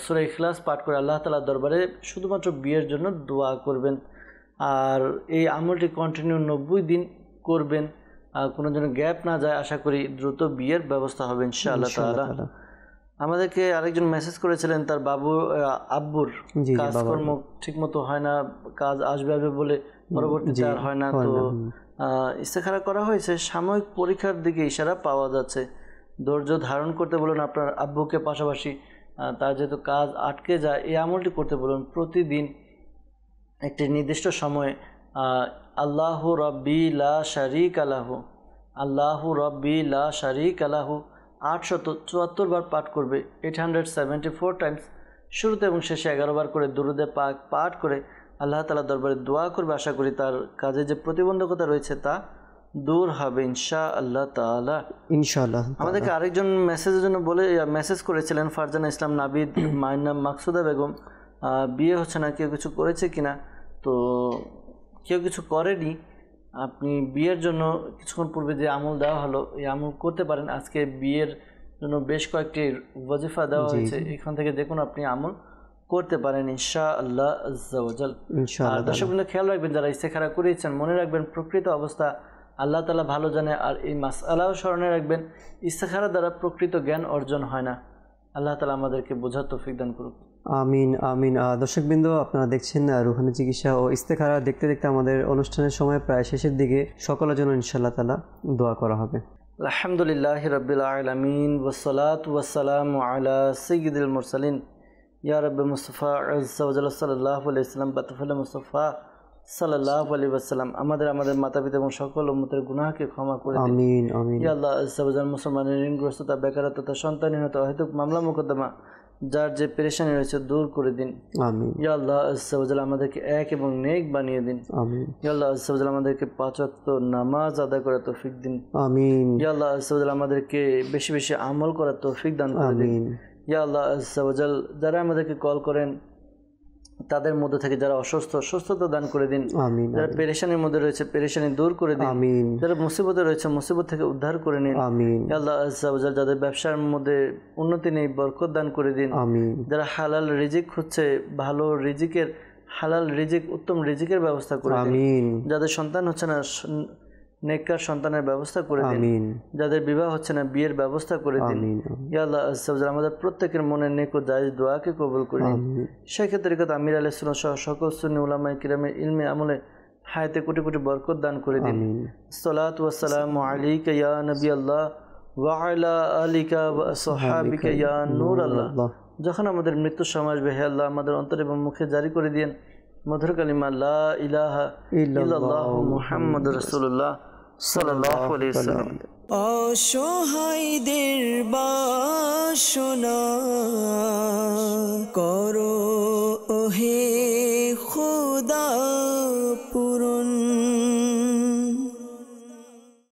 সূরা ইখলাস পাঠ করে আল্লাহ তাআলার দরবারে শুধুমাত্র বিয়ের জন্য দোয়া করবেন। আর এই আমলটি কন্টিনিউ 90 দিন করবেন, কোনো যেন গ্যাপ না যায়। আশা করি দ্রুত বিয়ের ব্যবস্থা হবে ইনশাআল্লাহ তাআলা। আমাদেরকে আরেকজন মেসেজ করেছিলেন তার আব্বুর কাজকর্ম ঠিকমতো হয় না, কাজ আসবে বলে পরবর্তীতে আর হয় না। তো ইস্তেখারা করা হয়েছে, সাময়িক পরীক্ষার দিকে ইশারা পাওয়া যাচ্ছে। ধৈর্য ধারণ করতে বলুন আপনার আব্বুকে, পাশাপাশি তার যেহেতু কাজ আটকে যায় এই আমলটি করতে বলুন। প্রতিদিন একটি নির্দিষ্ট সময়ে আল্লাহু রব্বি লা শারীকা লাহু, আল্লাহু রব্বি লা শারীকা লাহু 874 বার পাঠ করবে, 874 টাইমস। শুরুতে এবং শেষে 11 বার করে দুরুদে পাক পাঠ করে আল্লাহ তাআলার দরবারে দোয়া করবে। আশা করি তার কাজে যে প্রতিবন্ধকতা রয়েছে তা দূর হবে ইনশাআল্লাহ তাআলা। ইনশাআল্লাহ। আমাদেরকে আরেকজন মেসেজের জন্য মেসেজ করেছিলেন ফারজানা ইসলাম নাবিদ, মায়ের নাম মাকসুদা বেগম। বিয়ে হচ্ছে না, কেউ কিছু করেছে কিনা? তো কেউ কিছু করেনি। আপনি বিয়ের জন্য কিছুক্ষণ পূর্বে যে আমল দেওয়া হলো এই আমল করতে পারেন। আজকে বিয়ের জন্য বেশ কয়েকটি ওয়াজিফা দেওয়া হয়েছে, এখান থেকে যে কোনো আপনি আমল করতে পারেন ইনশাআল্লাহ আজ্জা ওয়া জাল। আর দর্শকবৃন্দ খেয়াল রাখবেন, যারা ইস্তেখারা করেছেন মনে রাখবেন প্রকৃত অবস্থা আল্লাহ তাআলা ভালো জানে। আর এই মাসআলাও স্মরণে রাখবেন, ইস্তেখারা দ্বারা প্রকৃত জ্ঞান অর্জন হয় না। আল্লাহ তাআলা আমাদেরকে বোঝার তৌফিক দান করুক। আমিন আমিন। দর্শকবৃন্দ, আপনারা দেখছেন রুহানি চিকিৎসা ও ইস্তেখারা। দেখতে দেখতে আমাদের অনুষ্ঠানের সময় প্রায় শেষের দিকে। সকলের জন্য ইনশাআল্লাহ তাআলা দোয়া করা হবে। আলহামদুলিল্লাহি রাব্বিল আলামিন ওয়াসসালাতু ওয়াসসালামু আলা সাইয়্যিদিল মুরসালিন ইয়া রাব্বি মুস্তাফা আজ্জা ওয়া জাল্লা সাল্লাল্লাহু আলাইহি ওয়াসাল্লাম বাতাফাল মুস্তাফা সাল্লাল্লাহু আলাইহি ওয়াসাল্লাম। আমাদের মাতা-পিতা এবং সকল উম্মতের গুনাহকে ক্ষমা করে দিন। আমিন আমিন। ইয়া আল্লাহ আজ্জা ওয়া জাল্লা মুসলমানের ঋণগ্রস্ততা, বেকারত্ব, সন্তানহীনতা, অহেতুক মামলা মোকদ্দমা যার যে পেরেশানি রয়েছে দূর করে দিন। আমিন। ইয়া আল্লাহ আজ্জা ওয়া জাল্লা আমাদেরকে এক এবং নেক বানিয়ে দিন। আমিন। ইয়া আল্লাহ আজ্জা ওয়া জাল্লা আমাদেরকে 5 ওয়াক্ত নামাজ আদায় করার তৌফিক দিন। আমিন। ইয়া আল্লাহ আজ্জা ওয়া জাল্লা আমাদেরকে বেশি বেশি আমল করার তৌফিক দান করে দিন। আমিন। ইয়া আল্লাহ আজ্জা ওয়া জাল, যারা আমাদেরকে কল করেন তাদের মধ্যে থেকে যারা অসুস্থ সুস্থতা দান করে দিন। আমিন। যারা পেরেশানির মধ্যে রয়েছে পেরেশানি দূর করে দিন। আমিন। যারা মুসিবতে রয়েছে মুসিবত থেকে উদ্ধার করে নিন। আমিন। ইয়া আল্লাহ আজ্জা ওয়া জাল, যাদের ব্যবসার মধ্যে উন্নতি নেই বরকত দান করে দিন। আমিন। যারা হালাল রিজিক হচ্ছে, ভালো রিজিকের, হালাল রিজিক, উত্তম রিজিকের ব্যবস্থা করে দিন। আমিন। যাদের সন্তান হচ্ছে না নেককার সন্তানের ব্যবস্থা করে দিন। আমিন। যাদের বিবাহ হচ্ছে না বিয়ের ব্যবস্থা করে দিন। আমিন। ইয়া আল্লাহ আজ্জা ওয়া জাল, আমাদের প্রত্যেকের মনের নেক ও জায়েজ দোয়াকে কবুল করে নিন। শেখ তরিকত আমির আলাইহিস সালাম সহ সকল সুন্নি উলামায়ে কিরামের ইলমে আমলে হায়াতে কোটি কোটি বরকত দান করে দিন। সালাতু ওয়াস সালামু আলাইকা ইয়া নবী আল্লাহ ওয়া আলা আলিকা ওয়া আসহাবিকা ইয়া নূর আল্লাহ। যখন আমাদের মৃত্যু সময় আসবে, হে আল্লাহ আমাদের অন্তর এবং মুখে জারি করে দিন মধুর কালিমা লা ইলাহা ইল্লাল্লাহু মুহাম্মাদুর রাসূলুল্লাহ সাল্লাল্লাহু আলাইহি ওয়াসাল্লাম। অসহায়দের বাসনা করো ওহে খোদা।